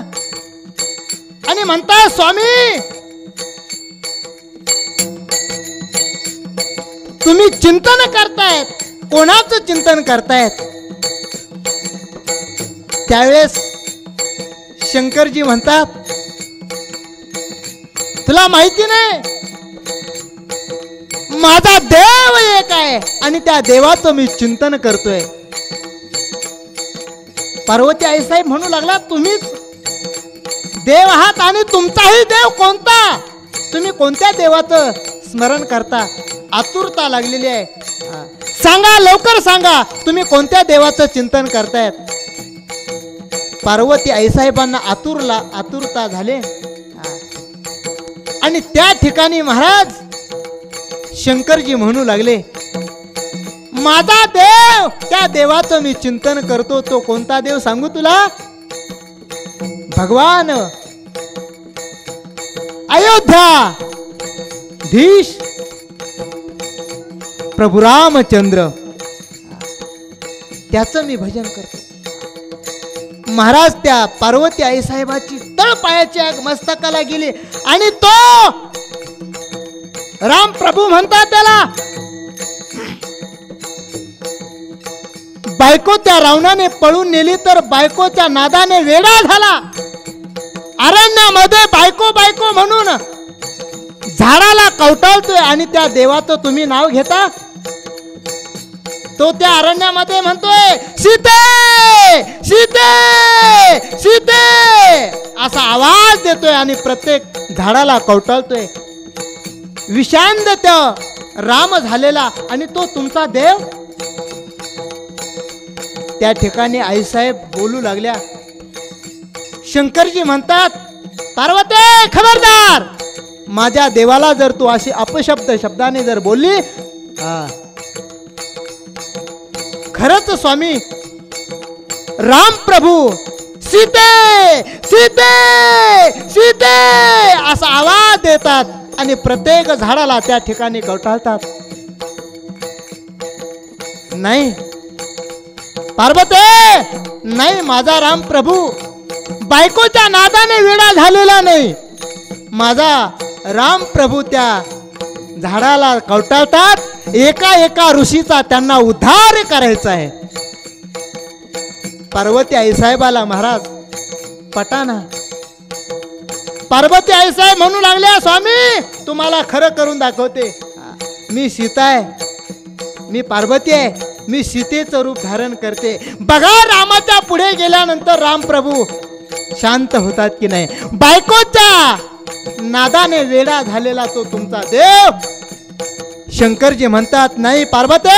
आणि म्हणताय, स्वामी तुम्ही चिंतन करतायत. कोणाचं चिंतन करतायत? त्यावेळेस शंकरजी म्हणतात, तुला माहिती नाही, माझा देव एक आहे आणि त्या देवाचं मी चिंतन करतोय. पार्वती आईसाहेब म्हणू लागला, तुम्हीच देव आहात आणि तुमचाही देव कोणता? तुम्ही कोणत्या देवाचं स्मरण करता? आतुरता लागलेली आहे. सांगा, लवकर सांगा, तुम्ही कोणत्या देवाचं चिंतन करतायत? पार्वती आईसाहेबांना आतुरता झाले आणि त्या ठिकाणी महाराज शंकरजी म्हणू लागले, माझा देव, त्या देवाचं मी चिंतन करतो. तो कोणता देव सांगू तुला? भगवान अयोध्या धीश प्रभू रामचंद्र, त्याचं मी भजन करतो. महाराज त्या पार्वती आईसाहेबाची तळपायाच्या मस्तकाला गेली आणि तो राम प्रभू म्हणतात त्याला. बायको त्या रावणाने पळून नेली तर बायकोच्या नादाने वेडा झाला. अरण्यामध्ये बायको बायको म्हणून झाडाला कवटाळतोय आणि त्या देवाचं तुम्ही नाव घेता. तो त्या अरण्यामध्ये म्हणतोय, सीते सीते सीते असा आवाज देतोय आणि प्रत्येक झाडाला कवटाळतोय. विषांत त्या राम झालेला आणि तो तुमचा देव. त्या ठिकाणी आईसाहेब बोलू लागल्या. शंकरजी म्हणतात, पार्वती खबरदार, माझ्या देवाला जर तू अशी शब्दाने जर बोलली, खरंच स्वामी राम प्रभू सीते सीते सीते असा आवाज देतात आणि प्रत्येक झाडाला त्या ठिकाणी कवटाळतात. नाही पार्वती, नाही, माझा राम प्रभू बायकोच्या नादाने वेडा झालेला नाही. माझा राम प्रभू त्या झाडाला कवटाळतात. एका एका ऋषीचा त्यांना उद्धार करायचा आहे. पार्वती आईसाहेबाला महाराज पटाना. पार्वती आईसाहेब म्हणू लागल्या, स्वामी तुम्हाला खरं करून दाखवते. मी सीता आहे, मी पार्वती आहे, मी सीतेचं रूप धारण करते. बघा रामाच्या पुढे गेल्यानंतर राम प्रभू शांत होतात की नाही. बायकोच्या नादाने वेडा झालेला तो तुमचा देव. शंकरजी म्हणतात, नाही पार्वती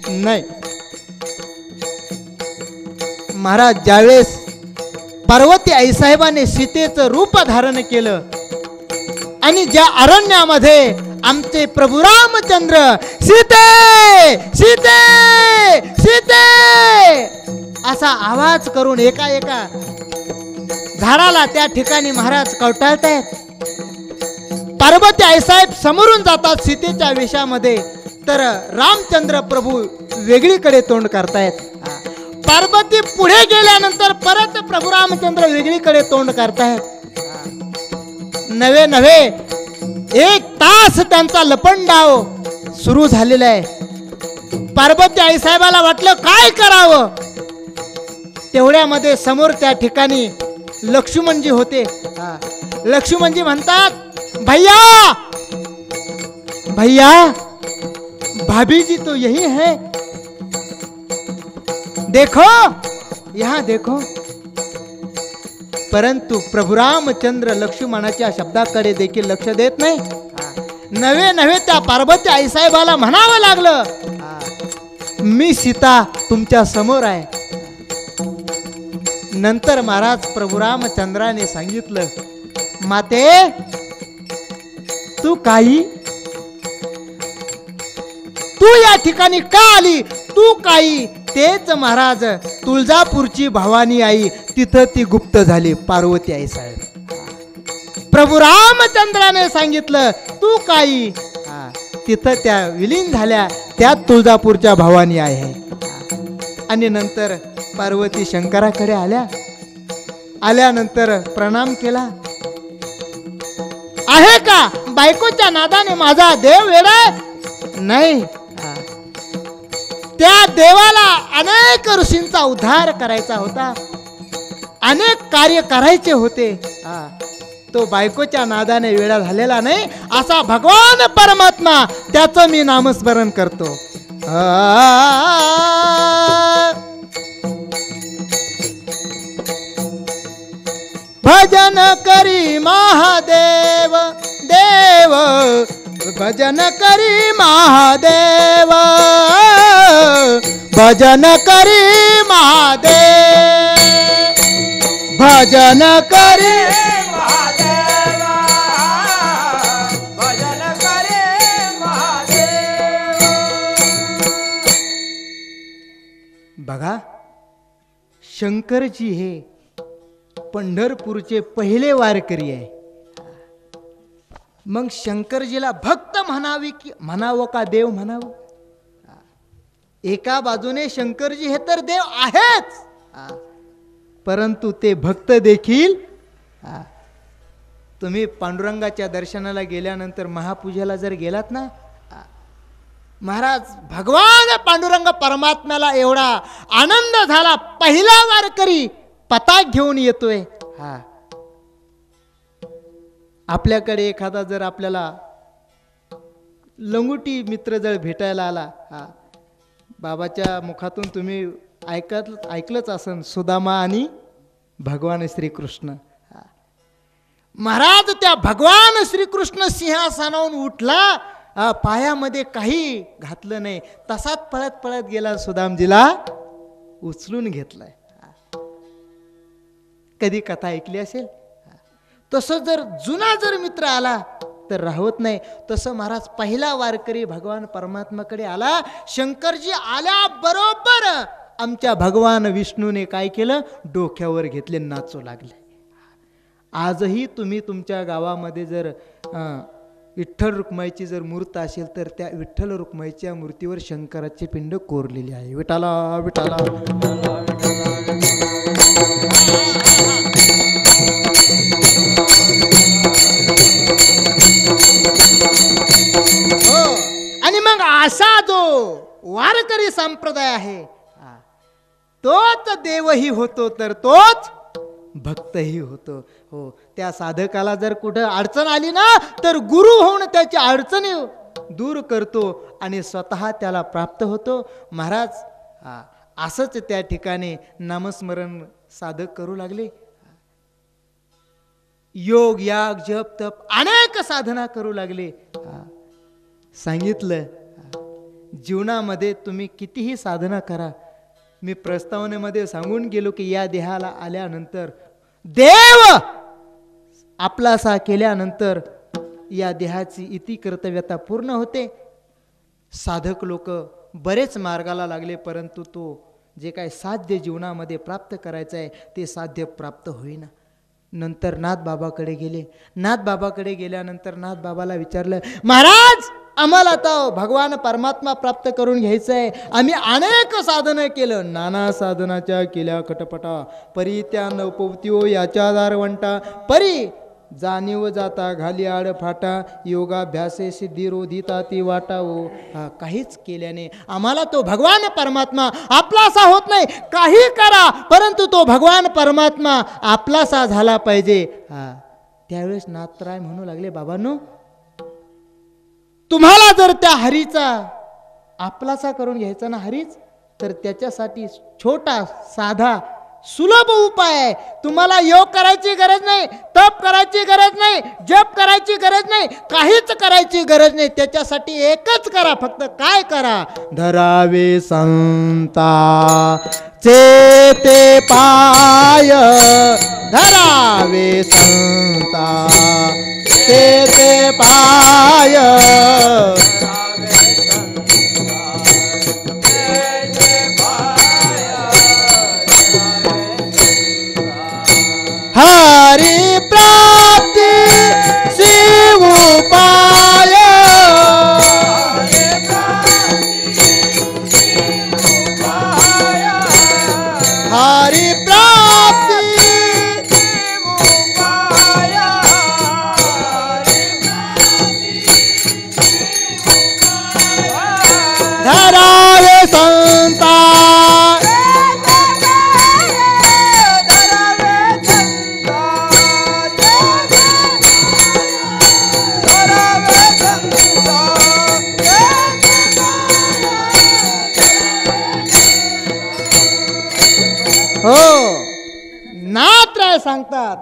नाही. महाराज ज्यावेळेस पार्वती आईसाहेबाने सीतेचं रूप धारण केलं आणि ज्या अरण्यामध्ये आमचे प्रभू रामचंद्र सीते सीते सीते असा आवाज करून एका एका झाडाला त्या ठिकाणी महाराज कवटाळतायत. पार्वती आईसाहेब समोरून जातात सीतेच्या वेशामध्ये, तर रामचंद्र प्रभू वेगळीकडे तोंड करतायत. पार्वती पुढे गेल्यानंतर परत प्रभू रामचंद्र वेगळीकडे तोंड करतायत. नवे नवे 1 तास त्यांचा लपंडाव सुरू झालेला आहे. पार्वती आईसाहेबाला वाटलं काय करावं. तेवढ्यामध्ये समोर त्या ठिकाणी लक्ष्मणजी होते. लक्ष्मणजी म्हणतात, भैया भैया भाभी जी तो यही है, देखो यहाँ देखो. परंतु प्रभु रामचंद्र लक्ष्मणाच्या शब्दाकडे देखील लक्ष देत नाही. नवे नवे त्या पार्वती आईसाहेबाला म्हणावं लागलं, मी सीता तुमच्या समोर आहे. नंतर महाराज प्रभू रामचंद्राने सांगितलं, माते तू या ठिकाणी का आली? तू काही तेच महाराज तुळजापूरची भवानी आई तिथं ती गुप्त झाली. पार्वती आई साहेब प्रभू रामचंद्राने सांगितलं, तू काही तिथं त्या विलीन झाल्या, त्यात तुळजापूरच्या भवानी आहे. आणि नंतर पार्वती शंकराकडे आल्यानंतर प्रणाम केला. आहे का बायकोच्या नादाने माझा देव वेडा? नाही, त्या देवाला अनेक ऋषींचा उद्धार करायचा होता, अनेक कार्य करायचे होते. तो बायकोच्या नादाने वेडा झालेला नाही, असा भगवान परमात्मा, त्याचं मी नामस्मरण करतो. भजन करी महादेव देव, भजन करी महादेव, भजन करी महादेव, भजन करी महादेवा, भजन करे महादेव. बघा, शंकरजी हे पंढरपूरचे पहिले वारकरी आहे. मग शंकरजीला भक्त म्हणावी की म्हणावं का देव म्हणावं? एका बाजूने शंकरजी हे तर देव आहेच, परंतु ते भक्त देखील. तुम्ही पांडुरंगाच्या दर्शनाला गेल्यानंतर महापूजेला जर गेलात ना, महाराज भगवान पांडुरंग परमात्म्याला एवढा आनंद झाला, पहिला वारकरी पताक घेऊन येतोय. आपल्याकडे एखादा जर आपल्याला लंगोटी मित्र जर भेटायला आला, बाबाच्या मुखातून तुम्ही ऐकलंच असन, सुदामा आणि भगवान श्रीकृष्ण. महाराज त्या भगवान श्रीकृष्ण सिंहासनावरून उठला, पायामध्ये काही घातलं नाही, तसाच पळत पळत गेला, सुदामजीला उचलून घेतलाय. कधी कथा ऐकली असेल. तसं जर जुना जर मित्र आला तर राहत नाही. तसं महाराज पहिला वारकरी भगवान परमात्माकडे आला. शंकरजी आल्याबरोबर आमच्या भगवान विष्णूने काय केलं, डोक्यावर घेतले, नाचू लागले. आजही तुम्ही तुमच्या गावामध्ये जर विठ्ठल रुक्माईची जर मूर्त असेल तर त्या विठ्ठल रुक्माईच्या मूर्तीवर शंकराची पिंड कोरलेली आहे. विठाला विठाला हो. आणि मग असा जो वारकरी संप्रदाय आहे, तोच देवही होतो तर तोच भक्तही होतो. हो, त्या साधकाला जर कुठं अडचण आली ना, तर गुरु होऊन त्याची अडचणी दूर करतो आणि स्वतः त्याला प्राप्त होतो. महाराज असंच त्या ठिकाणी नामस्मरण साधक करू लागले. योग याग जप तप अनेक साधना करू लागले. सांगितलं, जीवनामध्ये तुम्ही कितीही साधना करा. मी प्रस्तावनेमध्ये सांगून गेलो की या देहाला आल्यानंतर, देव आपलासा केल्यानंतर या देहाची इति कर्तव्यता पूर्ण होते. साधक लोक बरेच मार्गाला लागले, परंतु तो जे काय साध्य जीवनामध्ये प्राप्त करायचं आहे ते साध्य प्राप्त होईना. नंतर नाथबाबाकडे गेले. नाथबाबाकडे गेल्यानंतर नाथबाबाला विचारलं, महाराज आम्हाला आता भगवान परमात्मा प्राप्त करून घ्यायचं आहे. आम्ही अनेक साधनं केलं, नाना साधनाच्या केल्या खटपटा, परी त्या नवपवत्यो याच्या दारवंटा, परी जाणीव जाता घाली आड फाटा, योगाभ्यासे सिद्धी रोधिता ती वाटावो. काहीच केल्याने आम्हाला तो भगवान परमात्मा आपलासा होत नाही. काही करा, परंतु तो भगवान परमात्मा आपलासा झाला पाहिजे. त्यावेळेस नाथराय म्हणू लागले, बाबांनो, तुम्हाला जर त्या हरीचा आपलासा करून घ्यायचा ना हरीच, तर त्याच्यासाठी छोटा साधा सुलभ उपाय आहे. तुम्हाला योग करायची गरज नाही, तप करायची गरज नाही, जप करायची गरज नाही, काहीच करायची गरज नाही. त्याच्यासाठी एकच करा, फक्त काय करा, धरावे संता ते पाय, धरावे संता ते पाय, हरि प्राप्ति शिव उपाय, हो नात्र सांगतात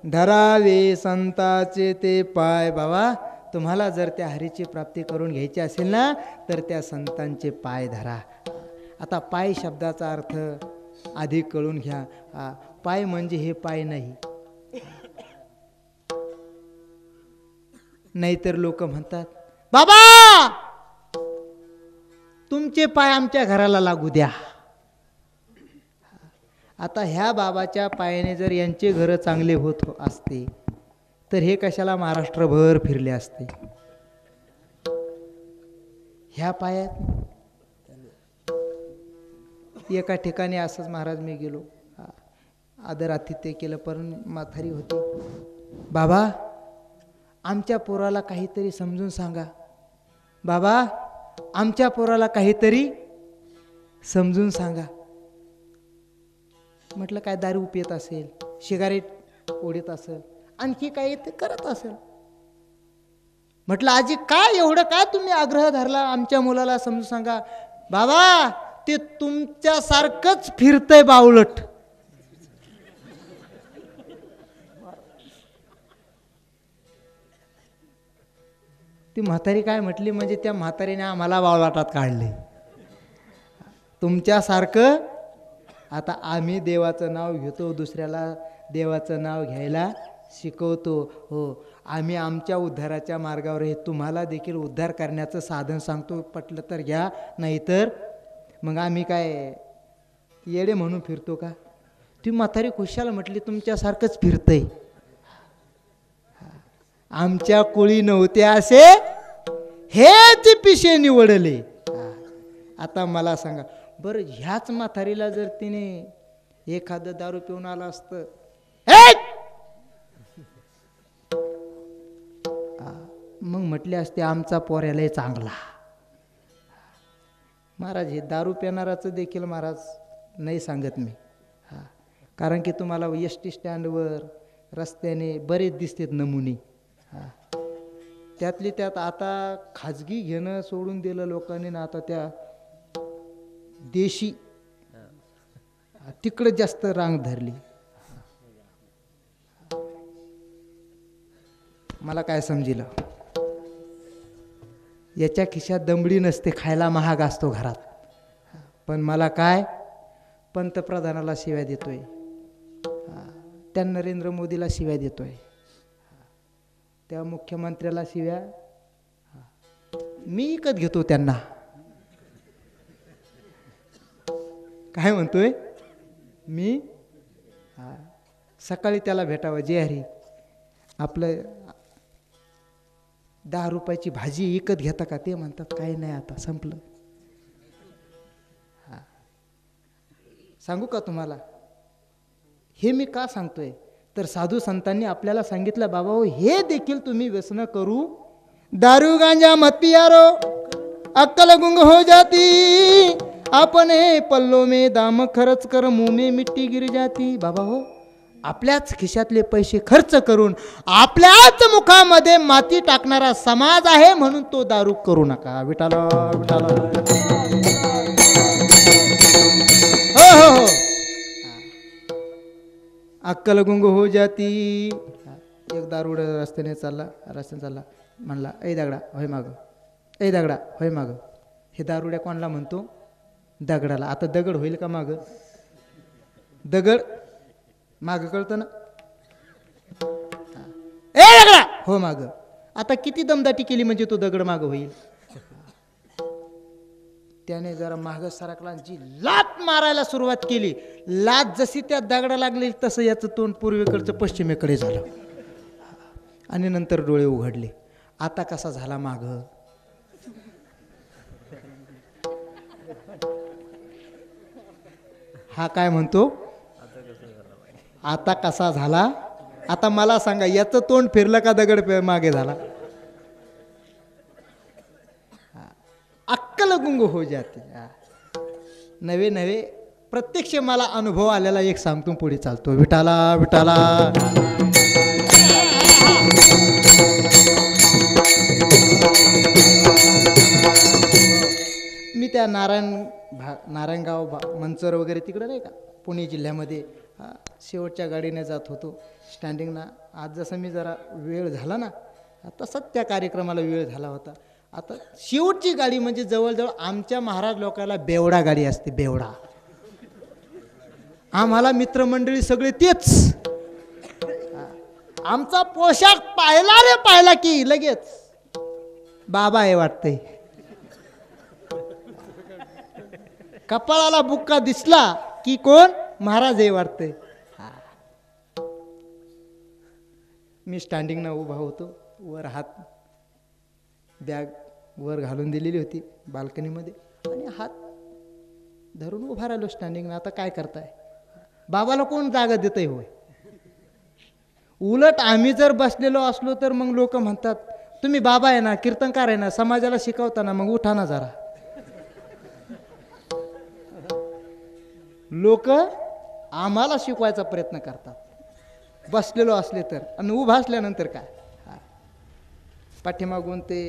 धरावे संताचे ते पाय. बाबा तुम्हाला जर त्या हरीची प्राप्ती करून घ्यायची असेल ना तर त्या संतांचे पाय धरा. आता पाय शब्दाचा अर्थ अधिक कळून घ्या. पाय म्हणजे हे पाय नाही. नाहीतर लोक म्हणतात बाबा तुमचे पाय आमच्या घराला लागू द्या. आता ह्या बाबाच्या पायाने जर यांचे घर चांगले होत असते तर हे कशाला महाराष्ट्रभर फिरले असते. ह्या पायात एका ठिकाणी असंच महाराज मी गेलो, आदर आतिथ्य केलं, पण म्हातारी होती. बाबा आमच्या पोराला काहीतरी समजून सांगा, बाबा आमच्या पोराला काहीतरी समजून सांगा. म्हटलं काय दारू पित असेल, सिगारेट ओढत असेल, आणखी काही ते करत असेल. म्हटलं आजी काय एवढं काय तुम्ही आग्रह धरला आमच्या मुलाला समजून सांगा. बाबा ते तुमच्यासारखंच फिरतंय बावलट. ती म्हातारी काय म्हटली म्हणजे त्या म्हातारीने आम्हाला बावलाटात काढले. तुमच्यासारखं आता आम्ही देवाचं नाव घेतो, दुसऱ्याला देवाचं नाव घ्यायला शिकवतो. हो आम्ही आमच्या उद्धाराच्या मार्गावर आहे, तुम्हाला देखील उद्धार करण्याचं साधन सांगतो. पटलं तर घ्या, नाहीतर मग आम्ही काय येडे म्हणून फिरतो का. ती म्हातारी खुशाला म्हटली तुमच्यासारखंच फिरतंय, आमच्या कोळी नव्हते असे हेच पिशे निवडले. आता मला सांगा बरं, ह्याच म्हातारीला जर तिने एखादं दारू पिऊन आलं असतं, मग म्हटले असते आमचा पोऱ्यालाही चांगला. महाराज हे दारू पिणाराचं देखील महाराज नाही सांगत मी, कारण की तुम्हाला एस टी स्टँडवर रस्त्याने बरेच दिसतात नमुने. त्यातली त्यात आता खाजगी घेणं सोडून दिलं लोकांनी ना, आता त्या देशी तिकडे जास्त रांग धरली. मला काय समजिलं, याच्या खिशात दमडी नसते, खायला महाग असतो घरात, पण मला काय पंतप्रधानाला शिव्या देतोय, त्या नरेंद्र मोदीला शिव्या देतोय, त्या मुख्यमंत्र्याला शिव्या मी विकत घेतो त्यांना. काय म्हणतोय मी, सकाळी त्याला भेटावं, जे हरी आपलं 10 रुपयाची भाजी विकत घेता का, ते म्हणतात काही नाही आता संपलं. सांगू का तुम्हाला हे मी का सांगतोय, तर साधू संतांनी आपल्याला सांगितलं बाबा हो हे देखील तुम्ही व्यसन करू, दारू गांजा मत पियारो अक्कल गुंग हो जाती, अपने पल्लो में दाम खर्च कर मुंह में मिट्टी गिर जाती. बाबा हो आपल्याच खिशातले पैसे खर्च करून आपल्याच मुखामध्ये माती टाकणारा समाज आहे, म्हणून तो दारू करू नका. विठाला विठाला. हो हो हो अक्कल गुंग हो जाती. एक दारूड रस्त्याने चालला म्हणला ऐ दगडा होय माग, ऐ दगडा होय माग. हे दारुड्या कोणाला म्हणतो, दगडाला. आता दगड होईल का माग, दगड माग कळतं ना, ए दगडा हो माग. आता किती दमदाटी केली म्हणजे तो दगड माग होईल. त्याने जरा माग सरकला, जी लात मारायला सुरुवात केली, लात जशी त्या दगडा लागली तसं याचं तोंड पूर्वेकडचं पश्चिमेकडे झालं आणि नंतर डोळे उघडले. आता कसा झाला माग, हा काय म्हणतो आता कसा झाला. आता मला सांगा याचं तोंड फिरलं का दगड मागे झाला. अक्कल गुंग हो जाते. नवे नवे प्रत्यक्ष मला अनुभव आलेला एक सांगतो, पुढे चालतो. विठाला विठाला. मी त्या नारायणगाव मंचर वगैरे तिकडं नाही का पुणे जिल्ह्यामध्ये शेवटच्या गाडीने जात होतो स्टँडिंगना. आज जसं मी जरा वेळ झाला ना तसंच त्या कार्यक्रमाला वेळ झाला होता. आता शेवटची गाडी म्हणजे जवळजवळ आमच्या महाराज लोकांना बेवडा गाडी असते, बेवडा. आम्हाला मित्रमंडळी सगळे तेच. आमचा पोशाख पाहिला की लगेच बाबा आहे वाटतंय. कपाळाला बुक्का दिसला की कोण महाराज आहे वाटतंय. मी स्टँडिंगना उभा होतो, वर हात बॅग वर घालून दिलेली होती बाल्कनीमध्ये आणि हात धरून उभा राहिलो स्टँडिंगना. आता काय करताय, बाबाला कोण जागा देतंय होय. उलट आम्ही जर बसलेलो असलो तर मग लोक म्हणतात तुम्ही बाबा आहे ना, कीर्तनकार आहे ना, समाजाला शिकवताना मग उठा ना जरा. लोक आम्हाला शिकवायचा प्रयत्न करतात बसलेलो असले तर, आणि उभा असल्यानंतर काय. पाठीमागून ते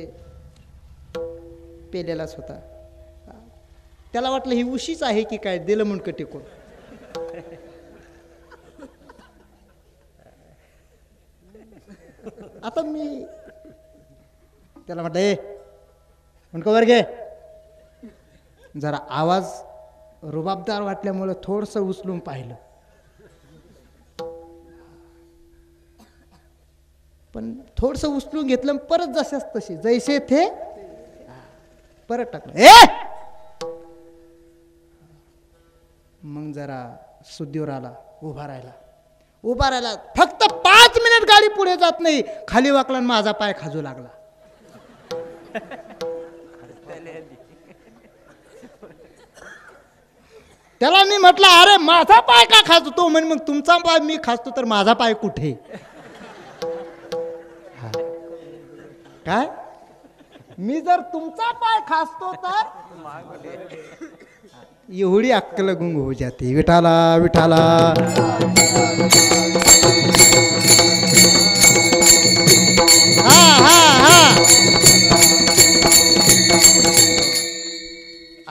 पेलेलाच होता. त्याला वाटलं ही उशीच आहे की काय, दिलं मुंडकं टेकून. आता मी त्याला म्हटलं ए मुंडकं वर घे. जरा आवाज रुबाबदार वाटल्यामुळं थोडंसं उचलून पाहिलं, पण थोडंसं उचलून घेतलं परत जशाच तसे जैसे थे परत टाकलं. मग जरा सुद्दीवर आला, उभा राहिला. फक्त 5 मिनिट गाडी पुढे जात नाही, खाली वाकला आणि माझा पाय खाजू लागला. त्याला मी म्हटलं अरे माझा पाय का खाजतो. तो म्हणे मग तुमचा पाय मी खाजतो तर माझा पाय कुठे. काय मी जर तुमचा पाय खासतो तर एवढी अक्कल गुंग हो जाते. विठाला विठाला.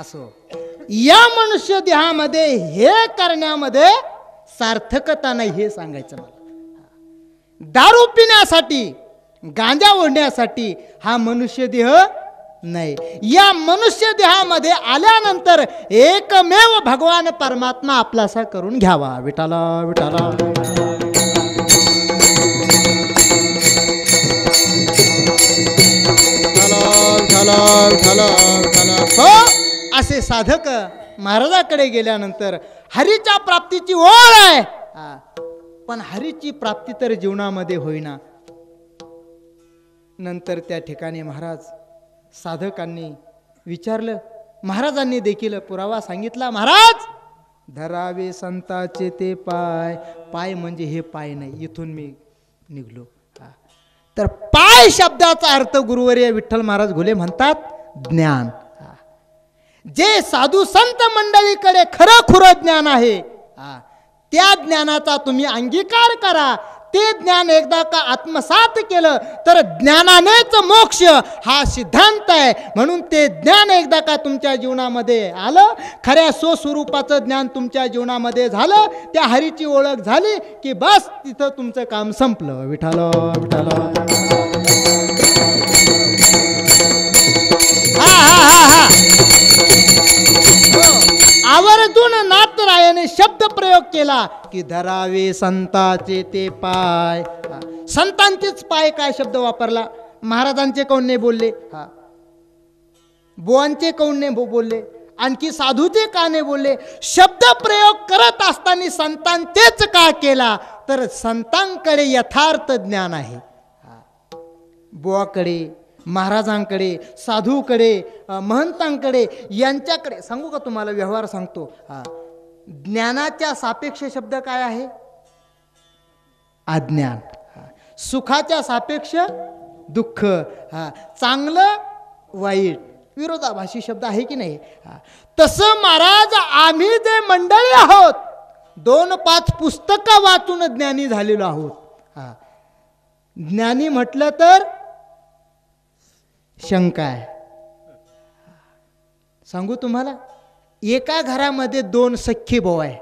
असो या मनुष्य देहामध्ये हे करण्यामध्ये सार्थकता नाही हे सांगायचं मला. दारू पिण्यासाठी गांजा ओढण्यासाठी हा मनुष्य देह नाही. या मनुष्य देहामध्ये आल्यानंतर एकमेव भगवान परमात्मा आपलासा करून घ्यावा. विठाला विठाला. असे साधक महाराजाकडे गेल्यानंतर हरीच्या प्राप्तीची ओढ आहे, पण हरीची प्राप्ती तर जीवनामध्ये होईना. नंतर त्या ठिकाणी महाराज साधकांनी विचारलं, महाराजांनी देखील पुरावा सांगितला. महाराज धरावे संताचे ते पाय. पाय म्हणजे हे पाय नाही, इथून मी निघलो. तर पाय शब्दाचा अर्थ गुरुवर्य विठ्ठल महाराज घुले म्हणतात ज्ञान. जे साधू संत मंडळीकडे खरं खुरं ज्ञान आहे त्या ज्ञानाचा तुम्ही अंगीकार करा. ते ज्ञान एकदा का आत्मसात केलं तर ज्ञानानेच मोक्ष हा सिद्धांत आहे. म्हणून ते ज्ञान एकदा का तुमच्या जीवनामध्ये आलं, खऱ्या स्वस्वरूपाचं ज्ञान तुमच्या जीवनामध्ये झालं, त्या हरीची ओळख झाली की बस तिथं तुमचं काम संपलं. विठाल विठाल. आवर्जून नाथरायाने शब्द प्रयोग केला की धरावे संताचे ते पाय. संतांचेच पाय काय शब्द वापरला. महाराजांचे कौन नाही बोलले, बुवांचे कौन नाही बोलले, आणखी साधूचे का नाही बोलले. शब्द प्रयोग करत असताना संतांचेच का केला, तर संतांकडे यथार्थ ज्ञान आहे. बुवाकडे, महाराजांकडे, साधूकडे, महंतांकडे, यांच्याकडे सांगू का तुम्हाला व्यवहार सांगतो. ज्ञानाच्या सापेक्ष शब्द काय आहे, अज्ञान. सुखाच्या सापेक्ष दुःख, चांगलं वाईट, विरोधाभासी शब्द आहे की नाही. तसं महाराज आम्ही जे मंडळी आहोत 2-5 पुस्तकं वाचून ज्ञानी झालेलो आहोत. ज्ञानी म्हटलं तर शंका आहे. सांगू तुम्हाला, एका घरामध्ये 2 सख्खे भाऊ आहे,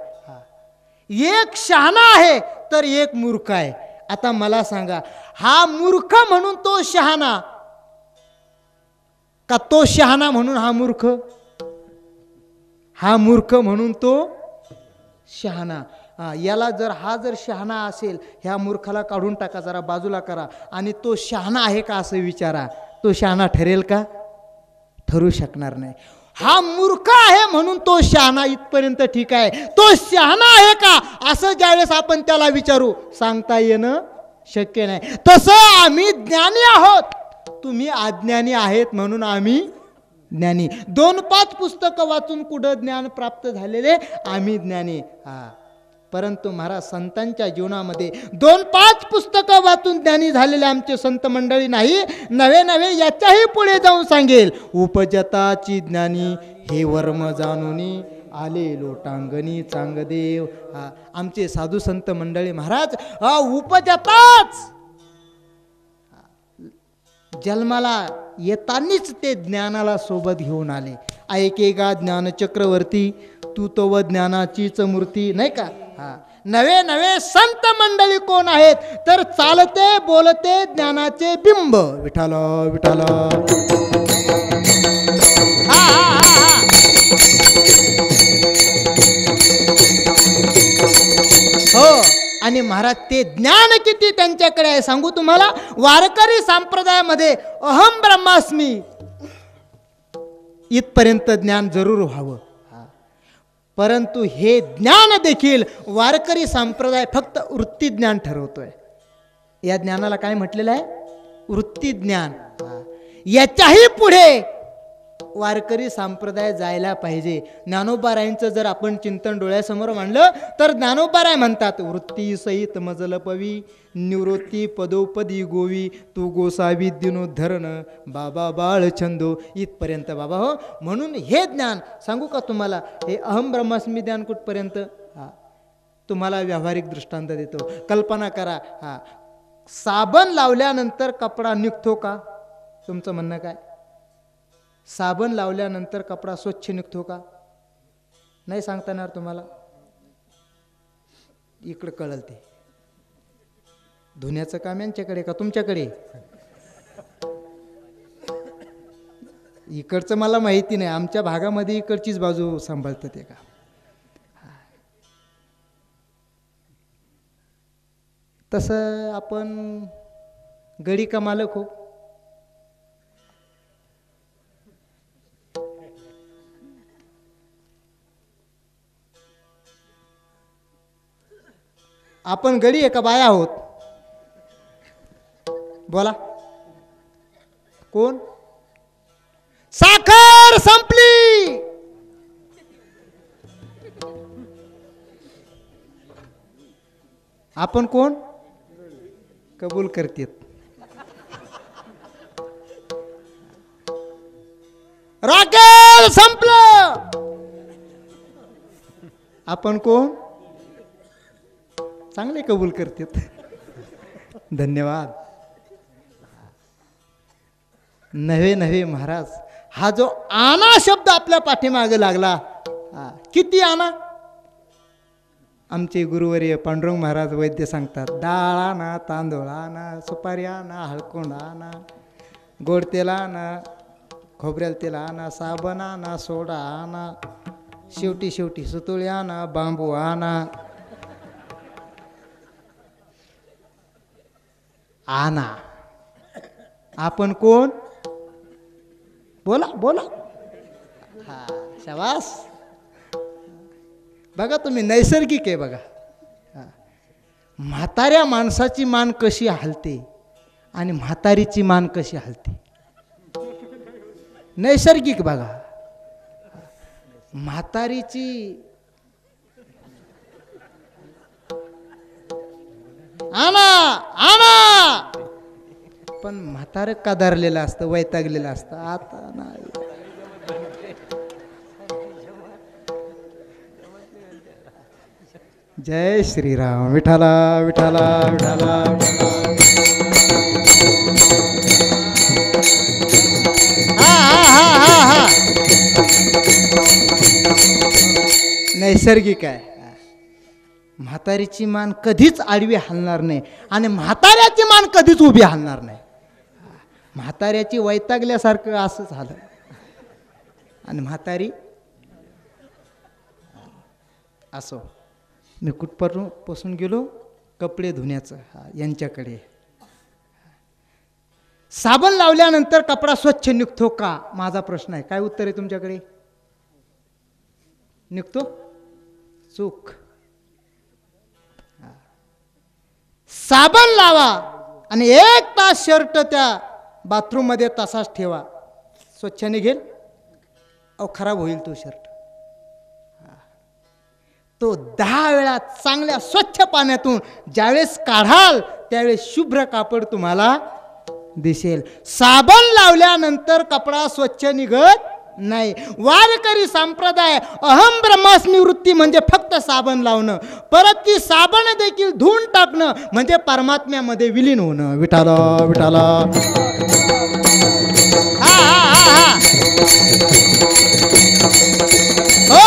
एक शहाणा आहे तर एक मूर्ख आहे. आता मला सांगा, हा मूर्ख म्हणून तो शहाणा का तो शहाणा म्हणून हा मूर्ख? हा मूर्ख म्हणून तो शहाणा. याला हा जर शहाणा असेल, ह्या मूर्खाला काढून टाका, जरा बाजूला करा आणि तो शहाणा आहे का असं विचारा. तो शहाणा ठरेल का? ठरू शकणार नाही. हा मूर्ख आहे म्हणून तो शहाणा, इथपर्यंत ठीक आहे. तो शहाणा आहे का असं ज्यावेळेस आपण त्याला विचारू, सांगता येणं शक्य नाही. तसं आम्ही ज्ञानी आहोत, तुम्ही अज्ञानी आहेत म्हणून आम्ही ज्ञानी. 2-5 पुस्तकं वाचून कुठं ज्ञान प्राप्त झालेले, आम्ही ज्ञानी. परंतु महाराज संतांच्या जीवनामध्ये 2-5 पुस्तकं वाचून ज्ञानी झालेले आमचे संत मंडळी नाही. नवे याच्याही पुढे जाऊन सांगेल, उपजताची ज्ञानी हे वर्म जाणूनी आले लोटांगणी चांगदेव. आमचे साधू संत मंडळी महाराज उपजताच जन्माला येतानीच ते ज्ञानाला सोबत घेऊन आले. ऐकेगा ज्ञान चक्रवर्ती तू तो ज्ञानाचीच मूर्ती, नाही का? नवे संत मंडळी कोण आहेत तर चालते बोलते ज्ञानाचे बिंब. विठाल विठाल. हो, आणि महाराज ते ज्ञान किती त्यांच्याकडे आहे सांगू तुम्हाला. वारकरी संप्रदायामध्ये अहम ब्रह्मास्मी इथपर्यंत ज्ञान जरूर व्हावं. परंतु हे ज्ञान देखील वारकरी संप्रदाय फक्त वृत्ती ज्ञान ठरवतोय. या ज्ञानाला काय म्हटलेलं आहे? वृत्ती ज्ञान. याच्याही पुढे वारकरी संप्रदाय जायला पाहिजे. ज्ञानोबारायांचं जर आपण चिंतन डोळ्यासमोर मांडलं तर ज्ञानोबाराय म्हणतात, वृत्ती सहित मजल पवी निवृत्ती पदोपदी गोवी तू गोसावी दिनोद्धरण बाबा बाळ छंदो. इथपर्यंत बाबा. हो, म्हणून हे ज्ञान सांगू का तुम्हाला, हे अहम ब्रह्मास्मी ज्ञान कुठपर्यंत. तुम्हाला व्यावहारिक दृष्टांत देतो. कल्पना करा, साबण लावल्यानंतर कपडा निघतो का? तुमचं म्हणणं काय? साबण लावल्यानंतर कपडा स्वच्छ निघतो का? नाही सांगता येणार तुम्हाला. इकडं कळल ते. धुण्याचं काम यांच्याकडे का तुमच्याकडे? इकडचं मला माहिती नाही. आमच्या भागामध्ये इकडचीच बाजू सांभाळतं ते का. तसं आपण गडी का मालक हो. आपण गडी आहे का बाया आहोत? बोला कोण? साखर संपली. आपण कोण? कबूल करतेत. रॉकेल संपलं. आपण कोण? चांगले कबूल करतेत. धन्यवाद. नव्हे महाराज, हा जो आना शब्द आपल्या पाठीमागे लागला, किती आना. आमचे गुरुवर्य पांडुरंग महाराज वैद्य सांगतात, डाळ आणा, तांदूळ आणा, सुपारी आणा, हळकुंड आणा, गोड तेल आणा, खोबऱ्याला तेल आणा, साबण आणा, सोडा आणा, शेवटी सुतुळी आणा, बांबू आणा. आणा. आपण कोण? बोला. हा, शाबास. बघा तुम्ही, नैसर्गिक आहे बघा. म्हाताऱ्या माणसाची मान कशी हलते आणि म्हातारीची मान कशी हलते. नैसर्गिक बघा. म्हातारीची आणा पण म्हातारं कदारलेलं असतं, वैतागलेलं असतं. आता नाही. जय श्रीराम. विठाला विठाला विठाला. हा. नैसर्गिक आहे. म्हातारीची मान कधीच आडवी हलणार नाही आणि म्हाताऱ्याची मान कधीच उभी हलणार नाही. म्हाताऱ्याची वैतागल्यासारखं असं झालं आणि म्हातारी असो. मी कुठपासून गेलो, कपडे धुण्याचं यांच्याकडे. साबण लावल्यानंतर कपडा स्वच्छ निघतो का, माझा प्रश्न आहे. काय उत्तर आहे तुमच्याकडे? निघतो? चूक. साबण लावा आणि 1 तास शर्ट त्या बाथरूम मध्ये तसाच ठेवा, स्वच्छ निघेल? अहो खराब होईल तो शर्ट. तो 10 वेळा चांगल्या स्वच्छ पाण्यातून ज्यावेळेस काढाल त्यावेळेस शुभ्र कापड तुम्हाला दिसेल. साबण लावल्यानंतर कपडा स्वच्छ निघत नाही. वारकरी संप्रदाय अहम ब्रह्मास्मी वृत्ती म्हणजे फक्त साबण लावणं, परत ती साबण देखील धुवून टाकणं म्हणजे परमात्म्यामध्ये विलीन होणं. विठाला विठाला. हो,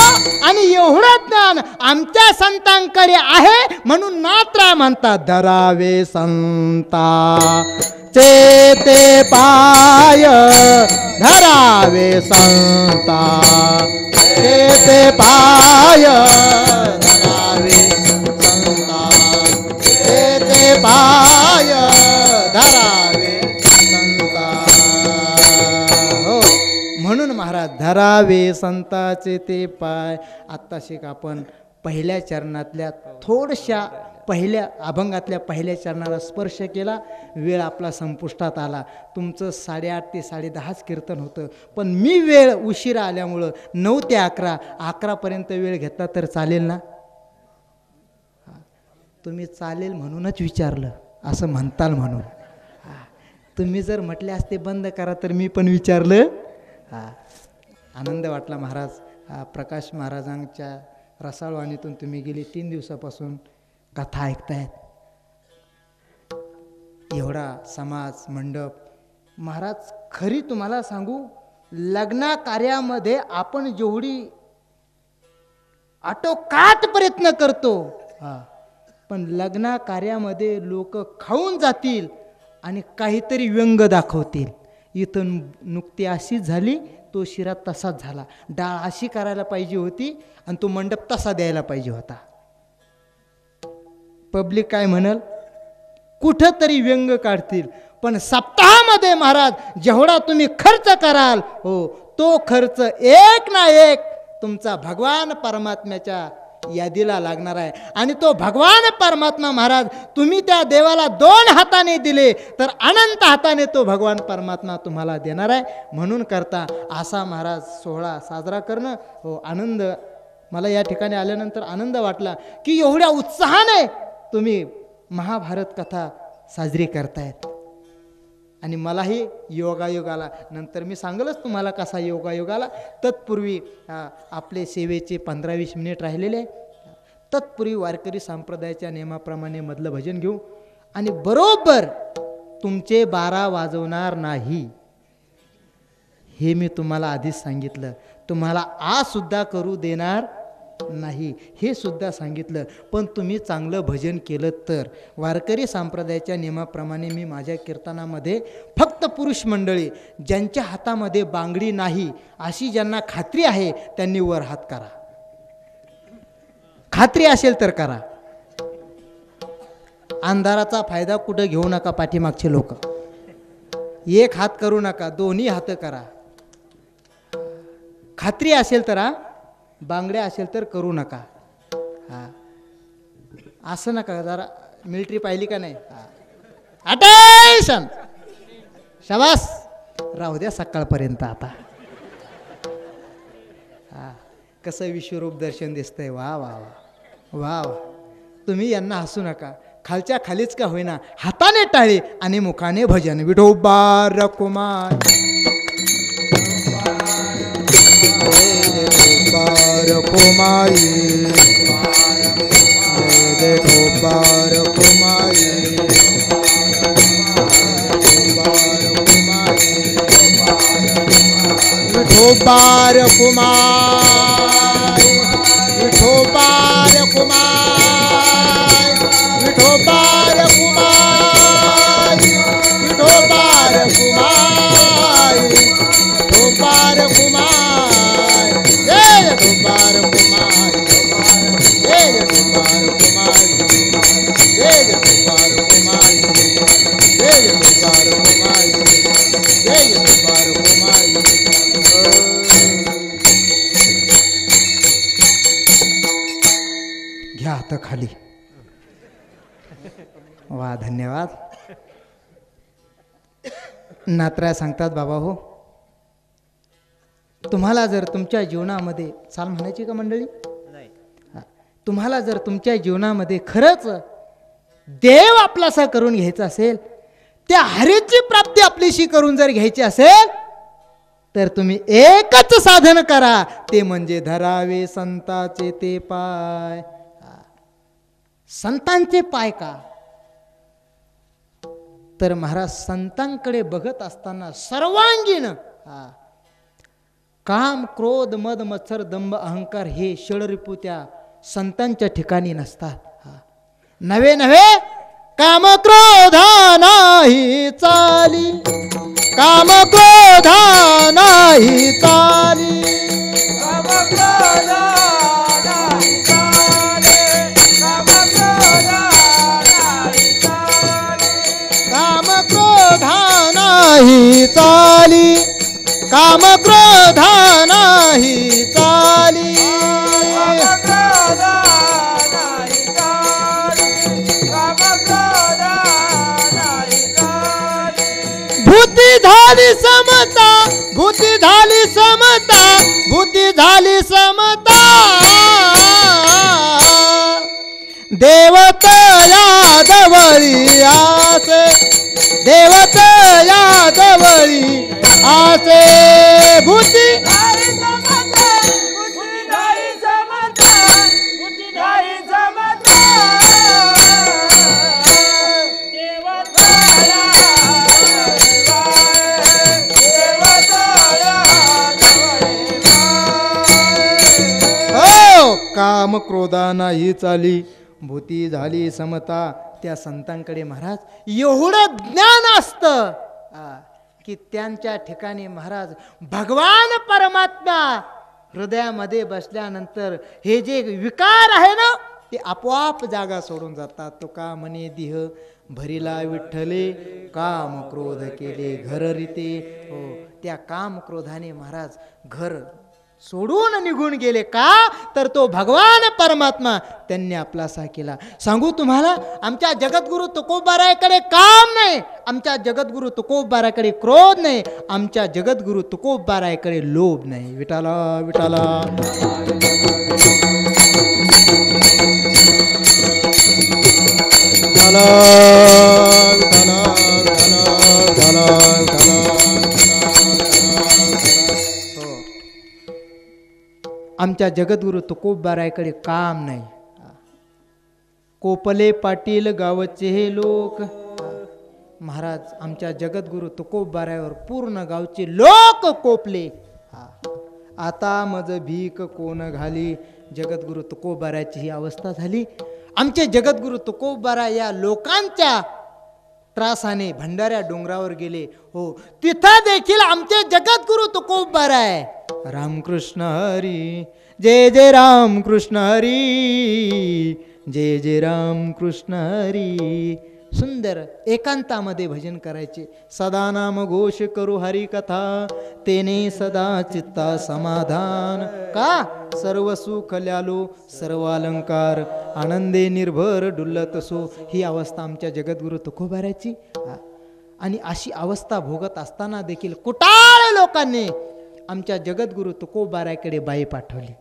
आणि एवढं ज्ञान आमच्या संतांकडे आहे म्हणून नात्रा म्हणतात, धरावे संता चेते पाय, धरावे संता चेते पाय, धरावे संता चेते पाय, धरावे संता. हो, म्हणून महाराज धरावे संताचे ते पाय. आत्ता शिक आपण पहिल्या चरणातल्या थोडशा पहिल्या अभंगातल्या पहिल्या चरणाला स्पर्श केला. वेळ आपला संपुष्टात आला. तुमचं 8:30 ते 10:30 कीर्तन होतं, पण मी वेळ उशिरा आल्यामुळं 9 ते 11पर्यंत वेळ घेतला तर चालेल ना? तुम्ही चालेल म्हणूनच विचारलं, असं म्हणताल म्हणून. तुम्ही जर म्हटले असते बंद करा तर मी पण विचारलं. आनंद वाटला महाराज. प्रकाश महाराजांच्या रसाळवाणीतून तुम्ही गेली 3 दिवसापासून कथा ऐकतायत. एवढा समाज मंडप. महाराज खरी तुम्हाला सांगू, लग्ना कार्यामध्ये आपण जेवढी आटोकाट प्रयत्न करतो, पण लग्ना कार्यामध्ये लोक खाऊन जातील आणि काहीतरी व्यंग दाखवतील. इथं नुकती अशी झाली, तो शिरा तसाच झाला, डाळ अशी करायला पाहिजे होती आणि तो मंडप तसा द्यायला पाहिजे होता. पब्लिक काय म्हणाल? कुठंतरी व्यंग काढतील. पण सप्ताहामध्ये महाराज जेवढा तुम्ही खर्च कराल, हो, तो खर्च एक ना एक तुमचा भगवान परमात्म्याच्या यादीला लागणार आहे. आणि तो भगवान परमात्मा महाराज तुम्ही त्या देवाला 2 हाताने दिले तर अनंत हाताने तो भगवान परमात्मा तुम्हाला देणार आहे. म्हणून करता असा महाराज सोहळा साजरा करणं. हो, आनंद. मला या ठिकाणी आल्यानंतर आनंद वाटला की एवढ्या उत्साहाने तुम्ही महाभारत कथा साजरी करतायत. आणि मलाही योगायोग आला. नंतर मी सांगलच तुम्हाला कसा योगायोग आला. तत्पूर्वी आपले सेवेचे 15-20 मिनिट राहिलेले. तत्पूर्वी वारकरी संप्रदायाच्या नियमाप्रमाणे मधलं भजन घेऊ आणि बरोबर तुमचे 12 वाजवणार नाही हे मी तुम्हाला आधीच सांगितलं. तुम्हाला आज सुद्धा करू देणार नाही हे सुद्धा सांगितलं. पण तुम्ही चांगलं भजन केलं तर वारकरी संप्रदायाच्या नियमाप्रमाणे मी माझ्या कीर्तनामध्ये फक्त पुरुष मंडळी ज्यांच्या हातामध्ये बांगडी नाही अशी ज्यांना खात्री आहे त्यांनी वर हात करा. खात्री असेल तर करा. अंधाराचा फायदा कुठं घेऊ नका. पाठीमागचे लोक एक हात करू नका, दोन्ही हात करा. खात्री असेल तर. बांगड्या असेल तर करू नका. असं नका. जरा मिलिटरी पाहिली का नाही? अटेन्शन. शाबास. राहू द्या सकाळपर्यंत. आता कसं विश्वरूप दर्शन दिसतंय. वा वा वा वा वा. तुम्ही यांना हसू नका. खालच्या खालीच का होईना हाताने टाळे आणि मुखाने भजन. विठोबा रकुमार रकुमाई विठोबा रकुमाई विठोबा रकुमाई विठोबार कुमार विठोबार कुमार विठोबार कुमार विठोबार कुमार जय विठोबार कुमार जय विठोबार कुमार जय विठोबार कुमार जय विठोबार कुमार जय विठोबार कुमार घ्या हात खाली. वा धन्यवाद. नात्रा सांगतात बाबा हो, तुम्हाला जर तुमच्या जीवनामध्ये चाल म्हणायची का मंडळी, तुम्हाला जर तुमच्या जीवनामध्ये खरंच देव आपलासा करून घ्यायचा असेल, त्या हरीची प्राप्ती आपलीशी करून जर घ्यायची असेल, तर तुम्ही एकच साधन करा, ते म्हणजे धरावे संताचे ते पाय. संतांचे पाय का, तर महाराज संतांकडे बघत असताना सर्वांगीण काम क्रोध मद मत्सर दंभ अहंकार हे षडरिपू त्या संतांच्या ठिकाणी नसतात. नवे नवे काम क्रोधा नाही चाली, काम क्रोधा नाही चाली, काम क्रोधा नाही चाले, काम क्रोधा नाही चाले, काम क्रोधा नाही चाली, काम क्रोधा नाही चाली. भूती झाली समता, भूती झाली समता, भूती झाली समता, देवत यादवळी आसे, देवत यादवळी आसे. भूती काम क्रोधा नाही चाली, भूती झाली समता. त्या संतांकडे महाराज एवढं ज्ञान असतं की त्यांच्या ठिकाणी महाराज भगवान परमात्मा हृदयामध्ये बसल्यानंतर हे जे विकार आहे ना, ते आपोआप जागा सोडून जातात. तो का म्हणे दिह भरिला विठ्ठले, काम क्रोध केले घर रीते. हो, त्या काम क्रोधाने महाराज घर सोडून निघून गेले. का, तर तो भगवान परमात्मा त्यांनी आपलासा केला. सांगू तुम्हाला, आमच्या जगद्गुरु तुकोबाराकडे काम नाही, आमच्या जगद्गुरु तुकोबाराकडे क्रोध नाही, आमच्या जगद्गुरु तुकोबाराकडे लोभ नाही. विठाला विठाला विठाला विठाला आमच्या जगद्गुरु तुकोबारायकडे काम नाही. कोपले पाटील गावचे हे लोक महाराज आमच्या जगद्गुरु तुकोबारायावर पूर्ण गावचे लोक कोपले. आता मज भीक कोण घाली, जगद्गुरु तुकोबारायाची ही अवस्था झाली. आमचे जगद्गुरु तुकोबारा या लोकांच्या त्रासाने भंडाऱ्या डोंगरावर गेले. हो, तिथं देखील आमचे जगद्गुरु तुकोबाराय रामकृष्ण हरी, जय जय रामकृष्ण हरी, जय जय रामकृष्ण हरी. सुंदर एकांतामध्ये भजन करायचे. सदा नाम घोष करू हरी कथा, तेने सदा चित्ता समाधान. का, सर्व सुख ल्यालो सर्व अलंकार, आनंदे निर्भर डुल्लत सो. ही अवस्था आमच्या जगद्गुरु तुकोबाराची. आणि अशी अवस्था भोगत असताना देखील कुटाळ लोकांनी आमच्या जगद्गुरु तुकोबाराकडे बाई पाठवली.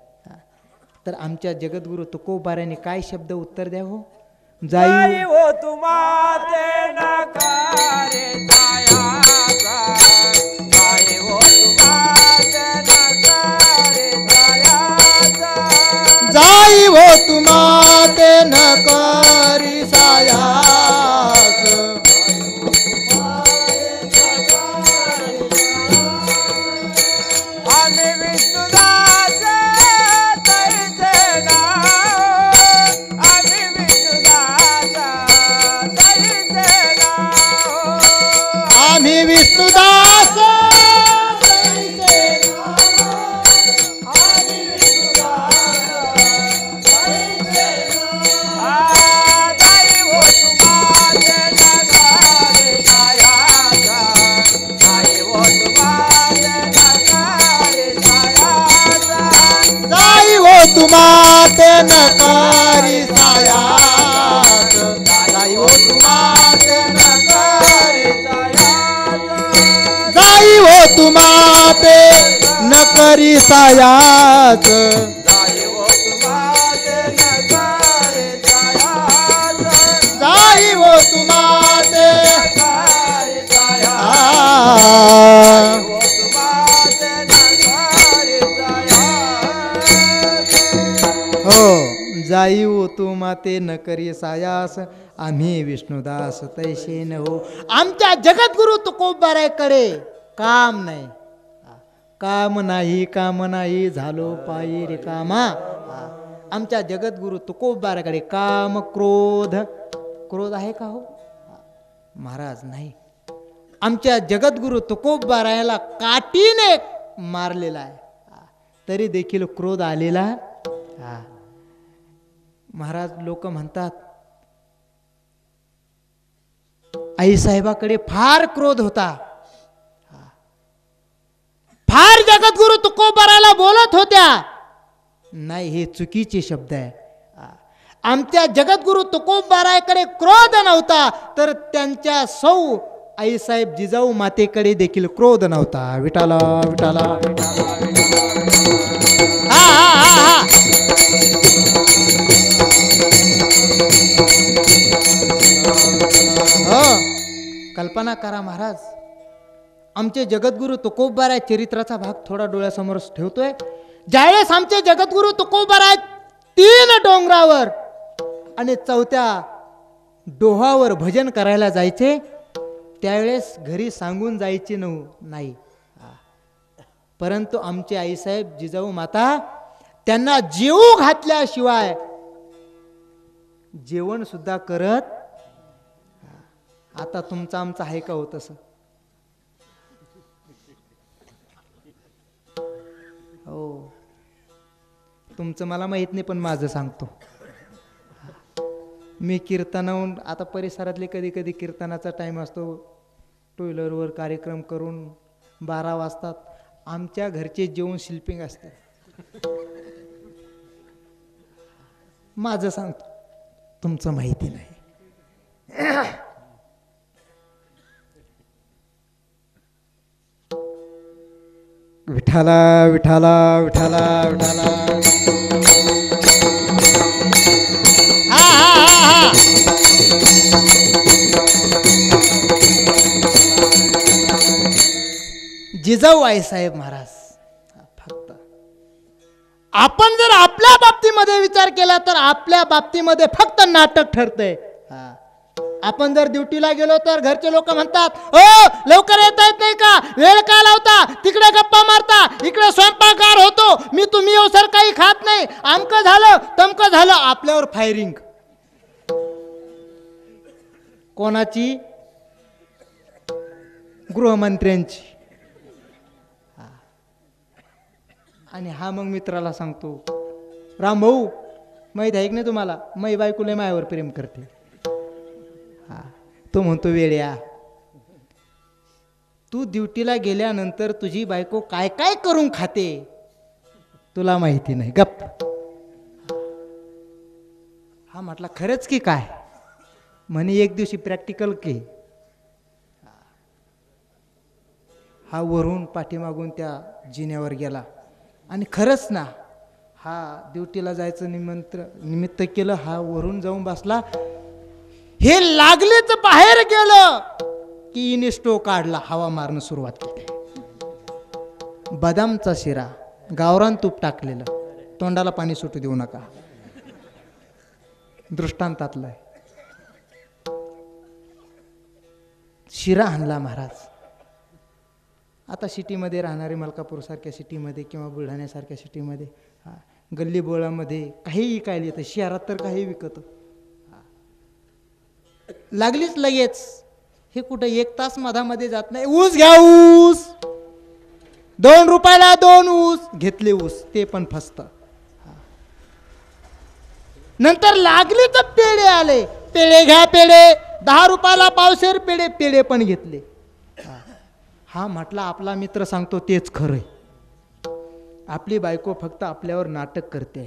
तर आमच्या जगद्गुरु तुकोबाराने काय शब्द उत्तर द्या हो? जाई हो तुम्हाते नकारे जायाचा, जाई हो तुम्हाते नकारे जायाचा, जाई हो तुम्हाते नकारी सायाच. आणि विष्णुदास तैसे ना तुम्हा ते नकारी सायास जाई हो तुम्हा ते नकारी जाई हो तुम्हा ते नकरी सायास जाई हो तुम्हा ते हो जाई हो तुम्हा ते नकरी सायास आम्ही विष्णुदास तैसे न हो. आमच्या जगद्गुरु तुकोबाराकडे काम नाही, काम नाही, काम नाही झालो पायी रिकामा. आमच्या जगद्गुरु तुकोबाराकडे काम क्रोध, क्रोध आहे का हो महाराज? नाही. आमच्या जगद्गुरु तुकोबारायाला काठीने मारलेला आहे, तरी देखील क्रोध आलेला महाराज. लोक म्हणतात आईसाहेबाकडे फार क्रोध होता, फार जगद्गुरु तुकोबाराला बोलत होत्या. नाही, हे चुकीचे शब्द आहे. आमच्या जगद्गुरु तुकोबाराकडे क्रोध नव्हता, तर त्यांच्या सौ आईसाहेब जिजाऊ मातेकडे देखील क्रोध नव्हता. विठाला विठाला हा हा हा हा. हो, कल्पना करा महाराज. आमचे जगद्गुरु तुकोबाराय चरित्राचा भाग थोडा डोळ्यासमोर ठेवतोय. ज्यावेळेस आमचे जगद्गुरु तुकोबाराय 3 डोंगरावर आणि 4थ्या डोहावर भजन करायला जायचे, त्यावेळेस घरी सांगून जायचे नाही. परंतु आमचे आईसाहेब जिजाऊ माता त्यांना जेवू घातल्याशिवाय जेवण सुद्धा करत. आता तुमचं आमचं आहे का हो तसं? हो, तुमचं मला माहित नाही, पण माझं सांगतो. मी कीर्तनाहून आता परिसरातले कधी कधी कीर्तनाचा टाइम असतो, टू व्हीलरवर कार्यक्रम करून 12 वाजतात. आमच्या घरचे जेवण शिल्पिंग असते. माझं सांगतो, तुमचं माहिती नाही. विठाला विठाला विठाला विठाला हा हा हा. जिजाऊ आईसाहेब महाराज, फक्त आपण जर आपल्या बाबतीमध्ये विचार केला तर आपल्या बाबतीमध्ये फक्त नाटक ठरतंय. आपण जर ड्युटीला गेलो तर घरचे लोक म्हणतात, ओ लवकर येता येत नाही का, वेळ का लावता, तिकडे गप्पा मारता, इकडे स्वयंपाकघर होतो, मी तुम्ही अवसर काही खात नाही, आमकं झालं तमकं झालं. आपल्यावर फायरिंग कोणाची? गृहमंत्र्यांची. आणि हा मग मित्राला सांगतो, राम भाऊ माहीत आहे की नाही तुम्हाला, मै बायकोले मायावर प्रेम करते. तो म्हणतो, वेड्या, तू ड्युटीला गेल्यानंतर तुझी बायको काय काय करून खाते तुला माहिती नाही, गप्प. हा म्हटला, खरंच की काय? म्हणे एक दिवशी प्रॅक्टिकल के. हा वरून पाठीमागून त्या जिन्यावर गेला आणि खरंच ना, हा ड्युटीला जायचं निमित्त केलं. हा वरून जाऊन बसला. हे लागलेच बाहेर गेलं की इनिस्टो काढला, हवा मारणं सुरुवात केली. बदामचा शिरा, गावरान तूप टाकलेलं, तोंडाला पाणी सुटू देऊ नका, दृष्टांतातलं आहे. शिरा आणला महाराज. आता सिटीमध्ये राहणारे, मलकापूरसारख्या सिटीमध्ये किंवा बुलढाण्यासारख्या सिटीमध्ये, गल्ली बोळामध्ये काही विकायला येतं, शहरात तर काही विकतं. लागलीच लगेच. हे कुठं 1 तास मधामध्ये जात नाही. ऊस घ्या, ऊस 2 रुपयाला 2 ऊस घेतले. ऊस ते पण फसत. नंतर लागले तर पेढे आले, पेढे घ्या, पेढे 10 रुपयाला पावशेर पेढे, पेढे पण घेतले. हा म्हटला, आपला मित्र सांगतो तेच खरंय. आपली बायको फक्त आपल्यावर नाटक करते.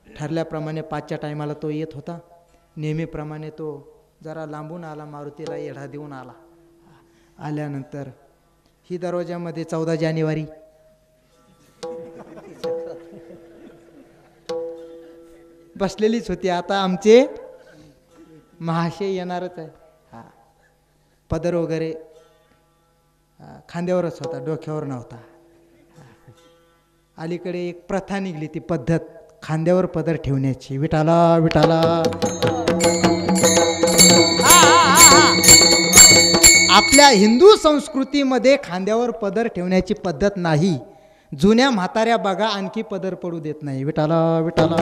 ठरल्याप्रमाणे 5च्या टायमाला तो येत होता. नेहमीप्रमाणे तो जरा लांबून आला, मारुतीला येढा देऊन आला. आल्यानंतर ही दरवाजामध्ये 14 जानेवारी बसलेलीच होती. आता आमचे महाशय येणारच आहे. पदर वगैरे खांद्यावरच होता, डोक्यावर नव्हता. अलीकडे एक प्रथा निघली, ती पद्धत खांद्यावर पदर ठेवण्याची. विठाला विठाला. आपल्या हिंदू संस्कृतीमध्ये खांद्यावर पदर ठेवण्याची पद्धत नाही. जुन्या म्हाताऱ्या बघा आणखी पदर पडू देत नाही. विठाला विठाला.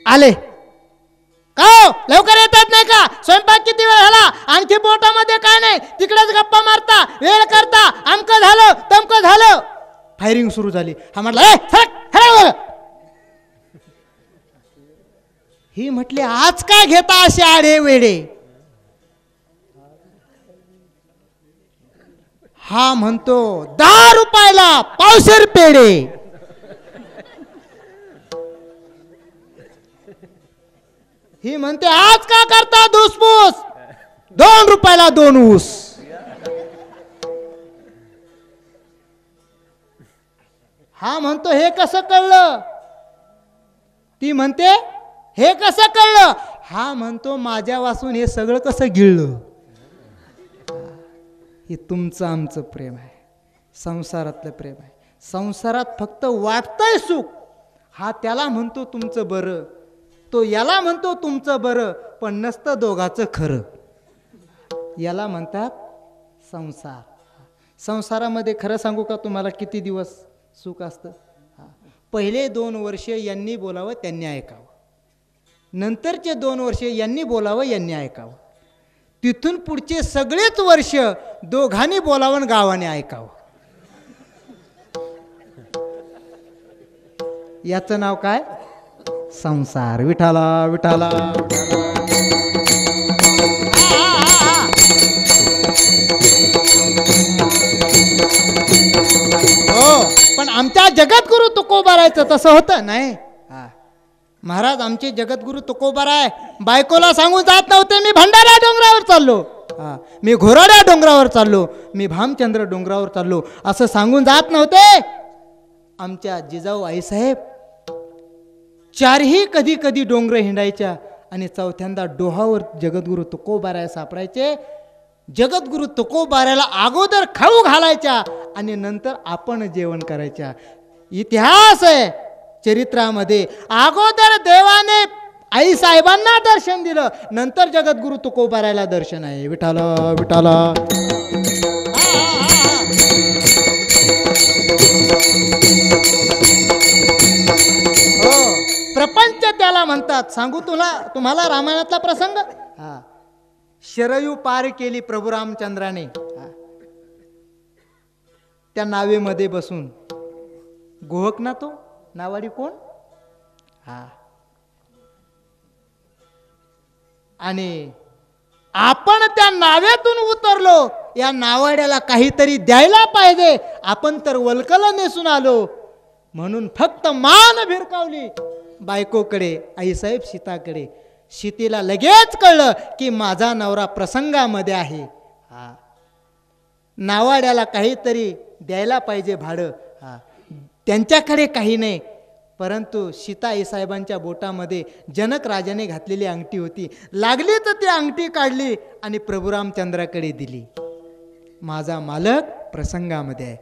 आले का हो? लवकर येतात नाही का? स्वयंपाक किती वेळ झाला? आणखी बोटामध्ये काय नाही, तिकडेच गप्पा मारता, वेळ करता, अमकं झालं तमकं झालं. फायरिंग सुरू झाली. हा म्हटलं ही म्हटली आज काय घेता असे आडे वेडे? हा म्हणतो 10 रुपयाला पावशेर पेढे. ही म्हणते आज का करता धुसफूस? 2 रुपयाला 2 ऊस. हा म्हणतो हे कसं कळलं? ती म्हणते हे कसं कळलं? हा म्हणतो माझ्या वाचून हे सगळं कसं गिळलं? हे तुमचं आमचं प्रेम आहे, संसारातलं प्रेम आहे. संसारात फक्त वाटतंय सुख. हा त्याला म्हणतो तुमचं बरं, तो याला म्हणतो तुमचं बरं, पण नसतं दोघाचं खरं. याला म्हणतात संसार. संसारामध्ये खरं सांगू का तुम्हाला किती दिवस सुख असतं? पहिले 2 वर्ष यांनी बोलावं त्यांनी ऐकावं, नंतरचे 2 वर्ष यांनी बोलावं यांनी ऐकावं, तिथून पुढचे सगळेच वर्ष दोघांनी बोलावं आणि गावाने ऐकावं. याचं नाव काय? संसार. विठाला विठाला. हो, पण आमच्या जगद्गुरु तुकोबारायचं तसं होतं नाही. महाराज आमचे जगद्गुरु तुकोबाराय बायकोला सांगून जात नव्हते मी भंडारा डोंगरावर चाललो, मी घोराड्या डोंगरावर चाललो, मी भामचंद्र डोंगरावर चाललो, असं सांगून जात नव्हते. आमच्या जिजाऊ आईसाहेब 4ही कधी कधी डोंगर हिंडायच्या आणि 4थ्यांदा डोहावर जगद्गुरु तुकोबाराय सापडायचे. जगद्गुरु तुकोबारायला अगोदर खाऊ घालायच्या आणि नंतर आपण जेवण करायच्या. इतिहास आहे चरित्रामध्ये. अगोदर देवाने आई साहेबांना दर्शन दिलं, नंतर जगद्गुरु तुकोबारायला दर्शन आहे. विठाला विठाला. हो, प्रपंच त्याला म्हणतात. सांगू तुम्हाला रामायणातला प्रसंग. शरयू पार केली प्रभू रामचंद्राने त्या नावेमध्ये बसून. गोहक ना तो नावाडी कोण? आणि आपण त्या नावेतून उतरलो. या नावाड्याला काहीतरी द्यायला पाहिजे, आपण तर वल्कल नेसून आलो. म्हणून फक्त मान भिरकावली बायकोकडे, आईसाहेब सीताकडे. सीतेला लगेच कळलं की माझा नवरा प्रसंगामध्ये आहे. नावाड्याला काहीतरी द्यायला पाहिजे भाडं. त्यांच्याकडे काही नाही, परंतु सीता आईसाहेबांच्या बोटामध्ये जनक राजाने घातलेली अंगठी होती. लागली तर ती अंगठी काढली आणि प्रभू रामचंद्राकडे दिली. माझा मालक प्रसंगामध्ये आहे.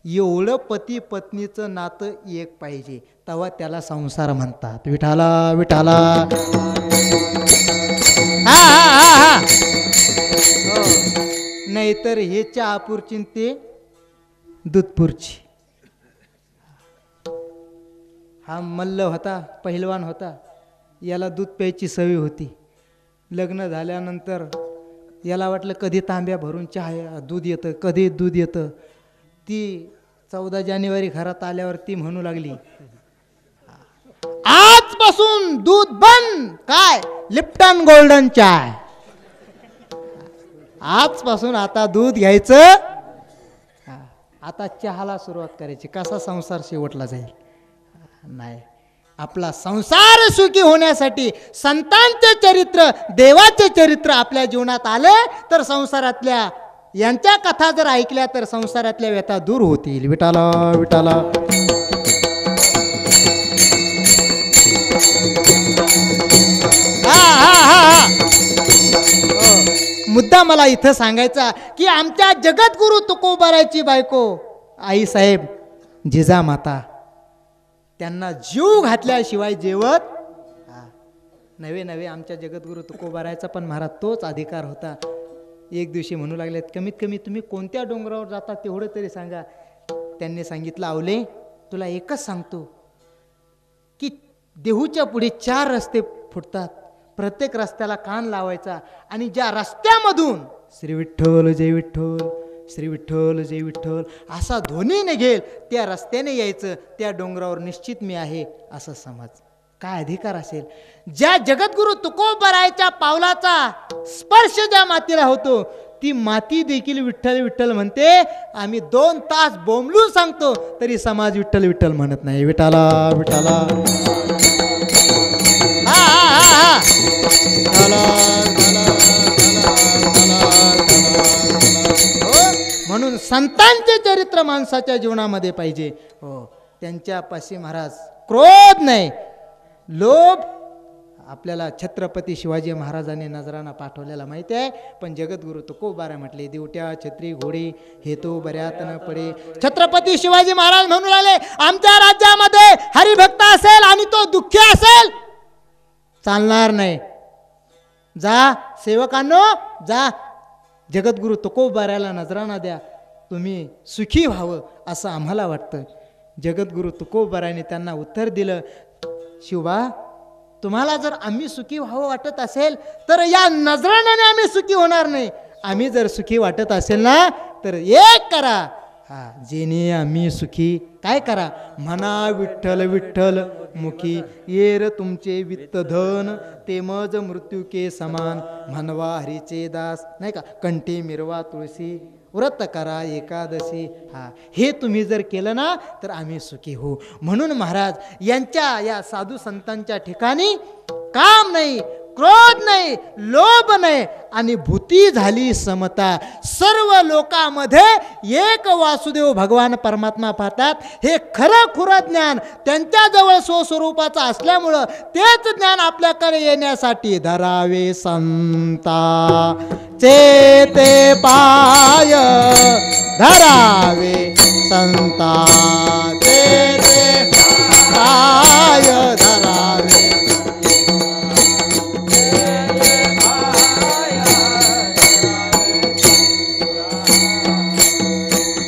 एवढं पती पत्नीचं नातं एक पाहिजे, तेव्हा त्याला संसार म्हणतात. विठाला विठाला. नाहीतर हे चहापूरची ते दूधपूरची. हा मल्ल होता, पहिलवान होता, याला दूध प्यायची सवय होती. लग्न झाल्यानंतर याला वाटलं कधी तांब्या भरून चहा दूध येतं, कधी दूध येतं. ती 14 जानेवारी घरात आल्यावर ती म्हणू लागली, आज आजपासून दूध बंद. काय? लिप्टन गोल्डन चाय. आजपासून आता दूध घ्यायचं. आता चहाला सुरुवात करायची. कसा संसार शेवटला जाईल? नाही, आपला संसार सुखी होण्यासाठी संतांचे चरित्र, देवाचे चरित्र आपल्या जीवनात आले तर संसारातल्या यांच्या कथा जर ऐकल्या तर संसारातल्या व्यथा दूर होतील. विठाला विठाला. मुद्दा मला इथं सांगायचा की आमच्या जगद्गुरु तुकोबारायची बायको आईसाहेब जिजामाता, त्यांना जीव घातल्याशिवाय जेवत नवे नवे आमच्या जगद्गुरु तुकोबारायचा पण महाराज तोच अधिकार होता. एक दिवशी म्हणू लागलेत, कमीत कमी तुम्ही कोणत्या डोंगरावर जाता तेवढं तरी सांगा. त्यांनी सांगितलं, आवले तुला एकच सांगतो की देहूच्या पुढे 4 रस्ते फुटतात. प्रत्येक रस्त्याला कान लावायचा आणि ज्या रस्त्यामधून श्री विठ्ठल जय विठ्ठल, श्री विठ्ठल जय विठ्ठल असा ध्वनी निघेल त्या रस्त्याने यायचं. त्या डोंगरावर निश्चित मी आहे असं समज. काय अधिकार असेल? ज्या जगद्गुरु तुकोबारायच्या पावलाचा स्पर्श ज्या मातीला होतो ती माती देखील विठ्ठल विठ्ठल म्हणते. आम्ही 2 तास बोंबलून सांगतो तरी समाज विठ्ठल विठ्ठल म्हणत नाही. विठाला विठाला. म्हणून संतांचे चरित्र माणसाच्या जीवनामध्ये पाहिजे. हो, त्यांच्यापाशी महाराज क्रोध नाही, लोभ. आपल्याला छत्रपती शिवाजी महाराजांनी नजराना पाठवलेला माहिती आहे. पण जगद्गुरु तुकोबारा म्हटले, दिवट्या छत्री घोडी हे तो बऱ्यात न पडे. छत्रपती शिवाजी महाराज म्हणून आले, आमच्या राज्यामध्ये हरिभक्त असेल आणि तो दुःखी असेल चालणार नाही. जा सेवकांनो, जा जगद्गुरु तुकोबाराला नजराना द्या, तुम्ही सुखी व्हावं असं आम्हाला वाटतं. जगद्गुरु तुकोबाराने त्यांना उत्तर दिलं, शिवबा तुम्हाला जर आम्ही सुखी व्हावं वाटत असेल तर या नजराण्याने आम्ही सुखी होणार नाही. आम्ही जर सुखी वाटत असेल ना तर एक करा, जेणे आम्ही सुखी. काय करा? म्हणा विठ्ठल विठ्ठल मुखी, येर तुमचे वित्त धन ते मज मृत्यू के समान. म्हणवा हरीचे दास, नाही का, कंठी मिरवा तुळशी, व्रत करा एकादशी. हे तुम्ही जर केलं ना तर आम्ही सुखी होऊ. म्हणून महाराज यांच्या या साधू संतांच्या ठिकाणी काम नाही, क्रोध नाही, लोभ नाही आणि भूती झाली समता. सर्व लोकांमध्ये एक वासुदेव भगवान परमात्मा पाहतात. हे खरं खुरं ज्ञान त्यांच्याजवळ स्वस्वरूपाचं असल्यामुळं तेच ज्ञान आपल्याकडे येण्यासाठी धरावे संता चेते पाय, धरावे संता चेते पाय, धरावे.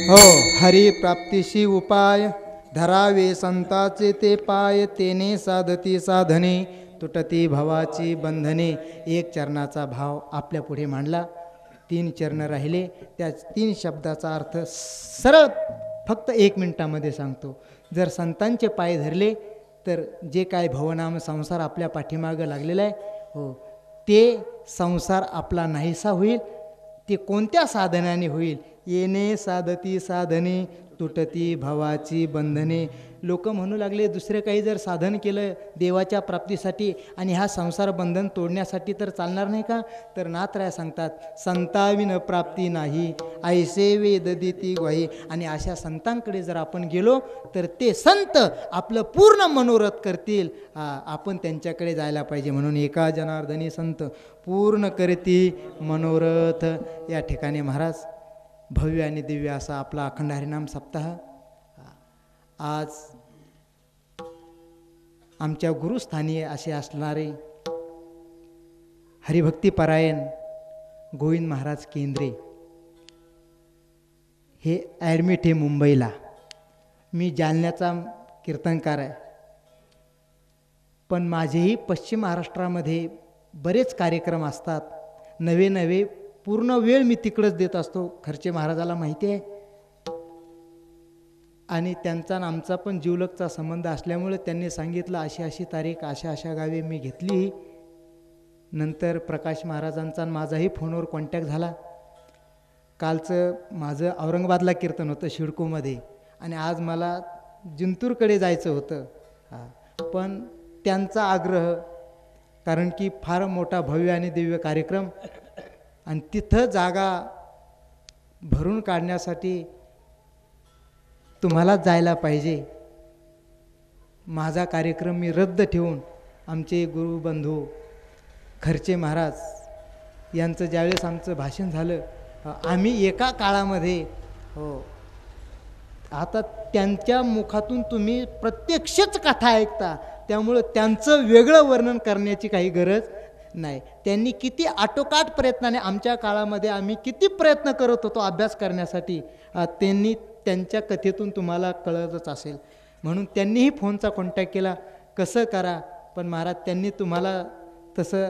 हो, हरी प्राप्तीशी उपाय धरावे संताचे ते पाय. तेने साधती साधने तुटती भवाची बंधने. एक चरणाचा भाव आपल्या पुढे मांडला. 3 चरण राहिले. त्या 3 शब्दाचा अर्थ सरळ फक्त 1 मिनिटामध्ये सांगतो. जर संतांचे पाय धरले तर जे काय भवनाम संसार आपल्या पाठीमागं लागलेला आहे, हो, ते संसार आपला नाहीसा होईल. ते कोणत्या साधनाने होईल? येणे साधती साधने तुटती भवाची बंधने. लोक म्हणू लागले दुसरे काही जर साधन केलं देवाच्या प्राप्तीसाठी आणि हा संसार बंधन तोडण्यासाठी तर चालणार नाही का? तर नाथराय सांगतात, संताविन प्राप्ती नाही ऐसे वेद देती ग्वाही. आणि अशा संतांकडे जर आपण गेलो तर ते संत आपलं पूर्ण मनोरथ करतील. आपण त्यांच्याकडे जायला पाहिजे. म्हणून एका जनार्दनी संत पूर्ण करती मनोरथ. या ठिकाणी महाराज भव्य आणि दिव्य असा आपला अखंड हरिनाम सप्ताह आज आमच्या गुरुस्थानी असे असणारे हरिभक्तीपरायण गोविंद महाराज केंद्रे हे ॲडमिट आहे मुंबईला. मी जालन्याचा कीर्तनकार आहे, पण माझेही पश्चिम महाराष्ट्रामध्ये बरेच कार्यक्रम असतात. नवे नवे पूर्ण वेळ मी तिकडंच देत असतो. खर्चे महाराजाला माहिती आहे. आणि त्यांचा आणि आमचा पण जिवलगचा संबंध असल्यामुळे त्यांनी सांगितलं अशी अशी तारीख अशा अशा गावी मी घेतली. नंतर प्रकाश महाराजांचा आणि माझाही फोनवर कॉन्टॅक्ट झाला. कालचं माझं औरंगाबादला कीर्तन होतं शिडकोमध्ये आणि आज मला जिंतूरकडे जायचं होतं. पण त्यांचा आग्रह, कारण की फार मोठा भव्य आणि दिव्य कार्यक्रम आणि तिथं जागा भरून काढण्यासाठी तुम्हाला जायला पाहिजे. माझा कार्यक्रम मी रद्द ठेवून आमचे गुरुबंधू खर्चे महाराज यांचं ज्यावेळेस आमचं भाषण झालं, आम्ही एका काळामध्ये हो आता त्यांच्या मुखातून तुम्ही प्रत्यक्षच कथा ऐकता, त्यामुळं त्यांचं वेगळं वर्णन करण्याची काही गरज नाही. त्यांनी किती आटोकाट प्रयत्नाने आमच्या काळामध्ये आम्ही किती प्रयत्न करत होतो अभ्यास करण्यासाठी, त्यांनी त्यांच्या कथेतून तुम्हाला कळतच असेल. म्हणून त्यांनीही फोनचा कॉन्टॅक्ट केला, कसं करा. पण महाराज त्यांनी तुम्हाला तसं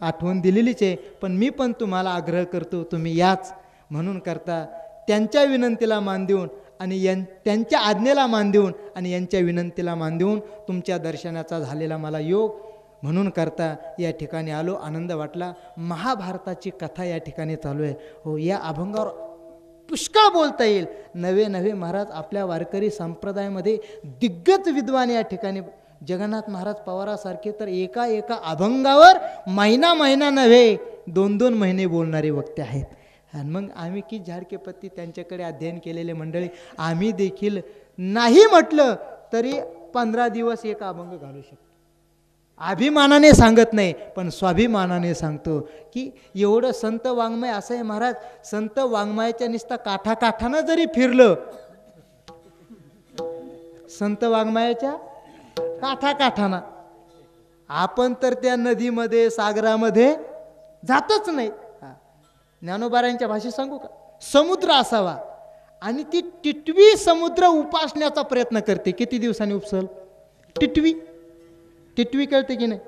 आठवण दिलेलीच आहे, पण मी पण तुम्हाला आग्रह करतो तुम्ही याच. म्हणून करता त्यांच्या विनंतीला मान देऊन आणि त्यांच्या आज्ञेला मान देऊन आणि यांच्या विनंतीला मान देऊन तुमच्या दर्शनाचा झालेला मला योग म्हणून करता या ठिकाणी आलो. आनंद वाटला. महाभारताची कथा या ठिकाणी चालू आहे. हो, या अभंगावर पुष्कळ बोलता येईल. नवे नवे महाराज आपल्या वारकरी संप्रदायामध्ये दिग्गज विद्वान या ठिकाणी जगन्नाथ महाराज पवारासारखे तर एका एका अभंगावर महिना महिना नव्हे 2-2 महिने बोलणारे वक्ते आहेत. आणि मग आम्ही की झाडकेपत्ती त्यांच्याकडे अध्ययन केलेले मंडळी, आम्ही देखील नाही म्हटलं तरी 15 दिवस एक अभंग घालू शकतो. अभिमानाने सांगत नाही, पण स्वाभिमानाने सांगतो की एवढं संत वाङ्मय असं आहे महाराज. संत वाङ्मयाच्या नुसता काठाकाठानं जरी फिरलं, संत वाङ्मयाच्या काठाकाठाना, आपण तर त्या नदीमध्ये सागरामध्ये जातच नाही. ज्ञानोबारायांच्या भाषेत सांगू का, समुद्र असावा आणि ती टिटवी समुद्र उपासण्याचा प्रयत्न करते. किती दिवसांनी उपसल टिटवी? टिटवी कळते की नाही?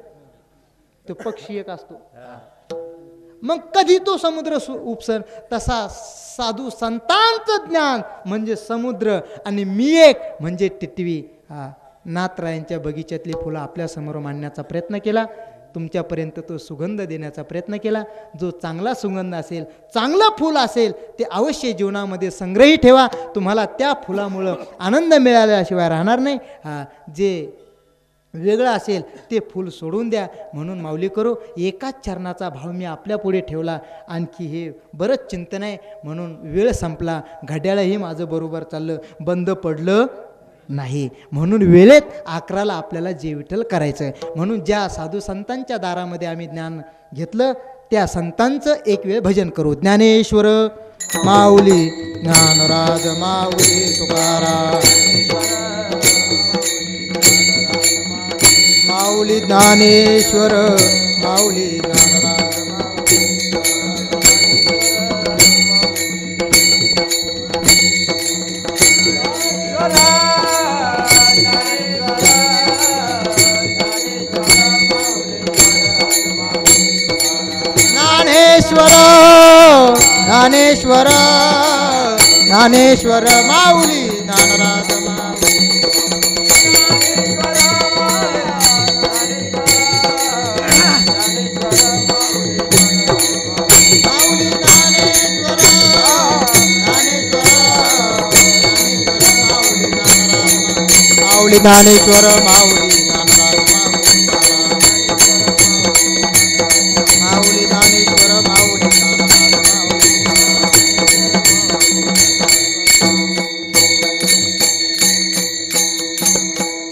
तो पक्षी एक असतो. मग कधी तो समुद्र उपसल. तसा साधू संतांचं ज्ञान म्हणजे समुद्र आणि मी एक म्हणजे टिटवी. नाथरायांच्या बगीच्यातली फुलं आपल्यासमोर मांडण्याचा प्रयत्न केला. तुमच्यापर्यंत तो सुगंध देण्याचा प्रयत्न केला. जो चांगला सुगंध असेल, चांगलं फूल असेल, ते अवश्य जीवनामध्ये संग्रही ठेवा. तुम्हाला त्या फुलामुळं आनंद मिळाल्याशिवाय राहणार नाही. जे वेगळं असेल ते फूल सोडून द्या. म्हणून माऊली करो एकाच चरणाचा भाव मी आपल्या पुढे ठेवला. आणखी हे बरंच चिंतन आहे. म्हणून वेळ संपला. घड्याळही माझं बरोबर चाललं, बंद पडलं नाही. म्हणून वेळेत 11ला आपल्याला जे विठ्ठल करायचं आहे. म्हणून ज्या साधू संतांच्या दारामध्ये आम्ही ज्ञान घेतलं त्या संतांचं एक वेळ भजन करू. ज्ञानेश्वर माऊली, ज्ञानराज माऊली तुकाराम, माऊली ज्ञानेश्वर माऊली ज्ञानराज ज्ञानेश्वर ज्ञानेश्वर माऊली ज्ञानराज माऊली ज्ञानेश्वर माऊली माऊली ज्ञानेश्वर माऊली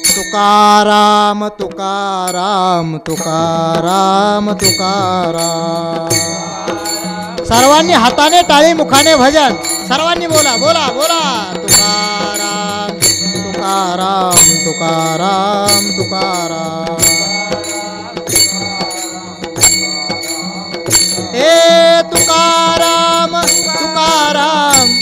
तुकाराम तुकाराम तुकाराम तुकाराम. सर्वांनी हाताने टाळी मुखाने भजन. सर्वांनी बोला बोला बोला. तुकाराम तुकाराम तुकाराम तुकाराम. हे तुकाराम तुकाराम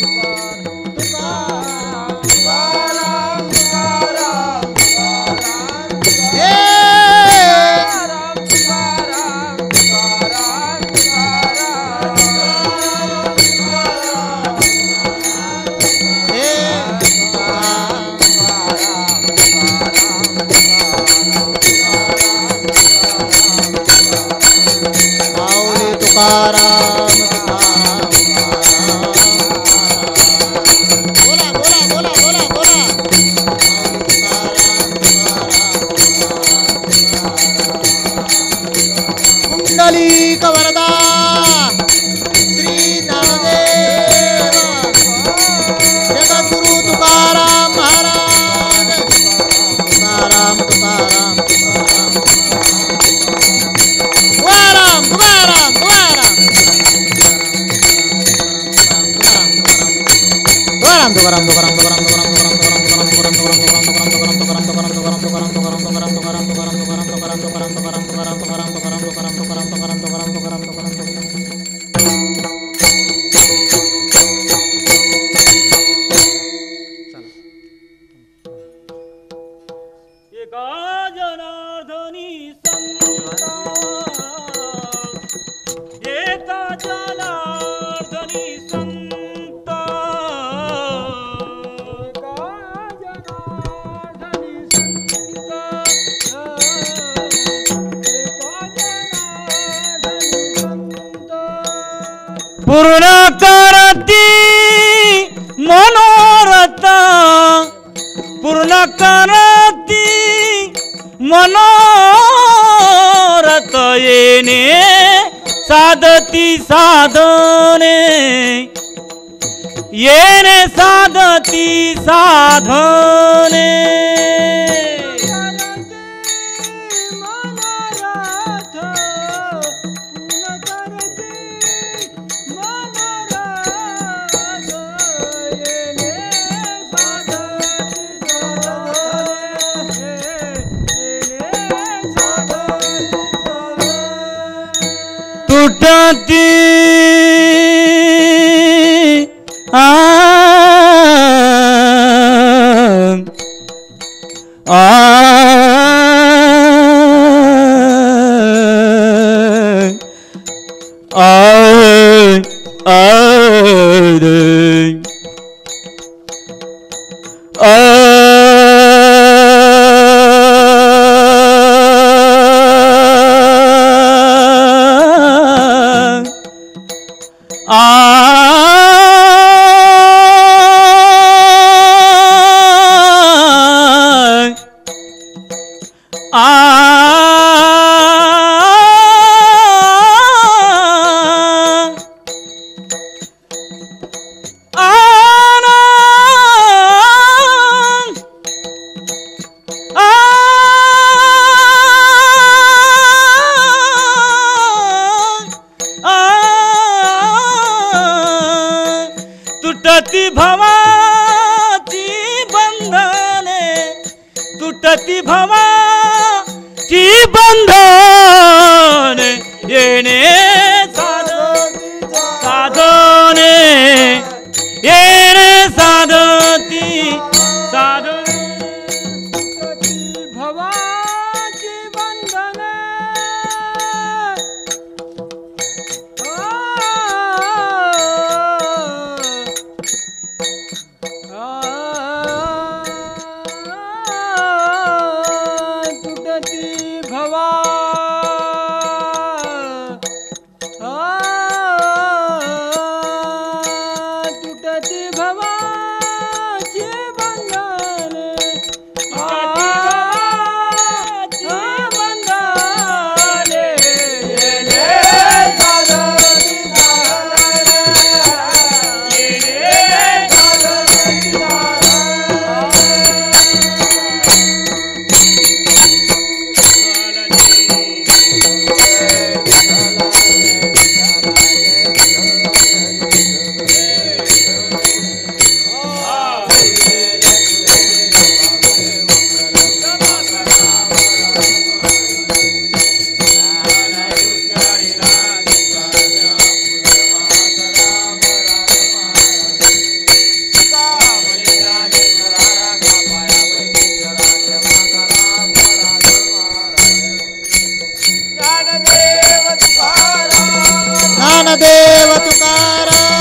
पूर्ण करती मनोरथ पूर्ण करती मनोरथ येणे साधती साधने येणे साधती साधने तुटती तुटती भवाची बंधने तुटती भवाची बंधने येणे साधने येणे साधती साधने भवाची बंधने तुटती भवा तुटती भवाची बंधने बंधने ज्ञानदेव तुकाराम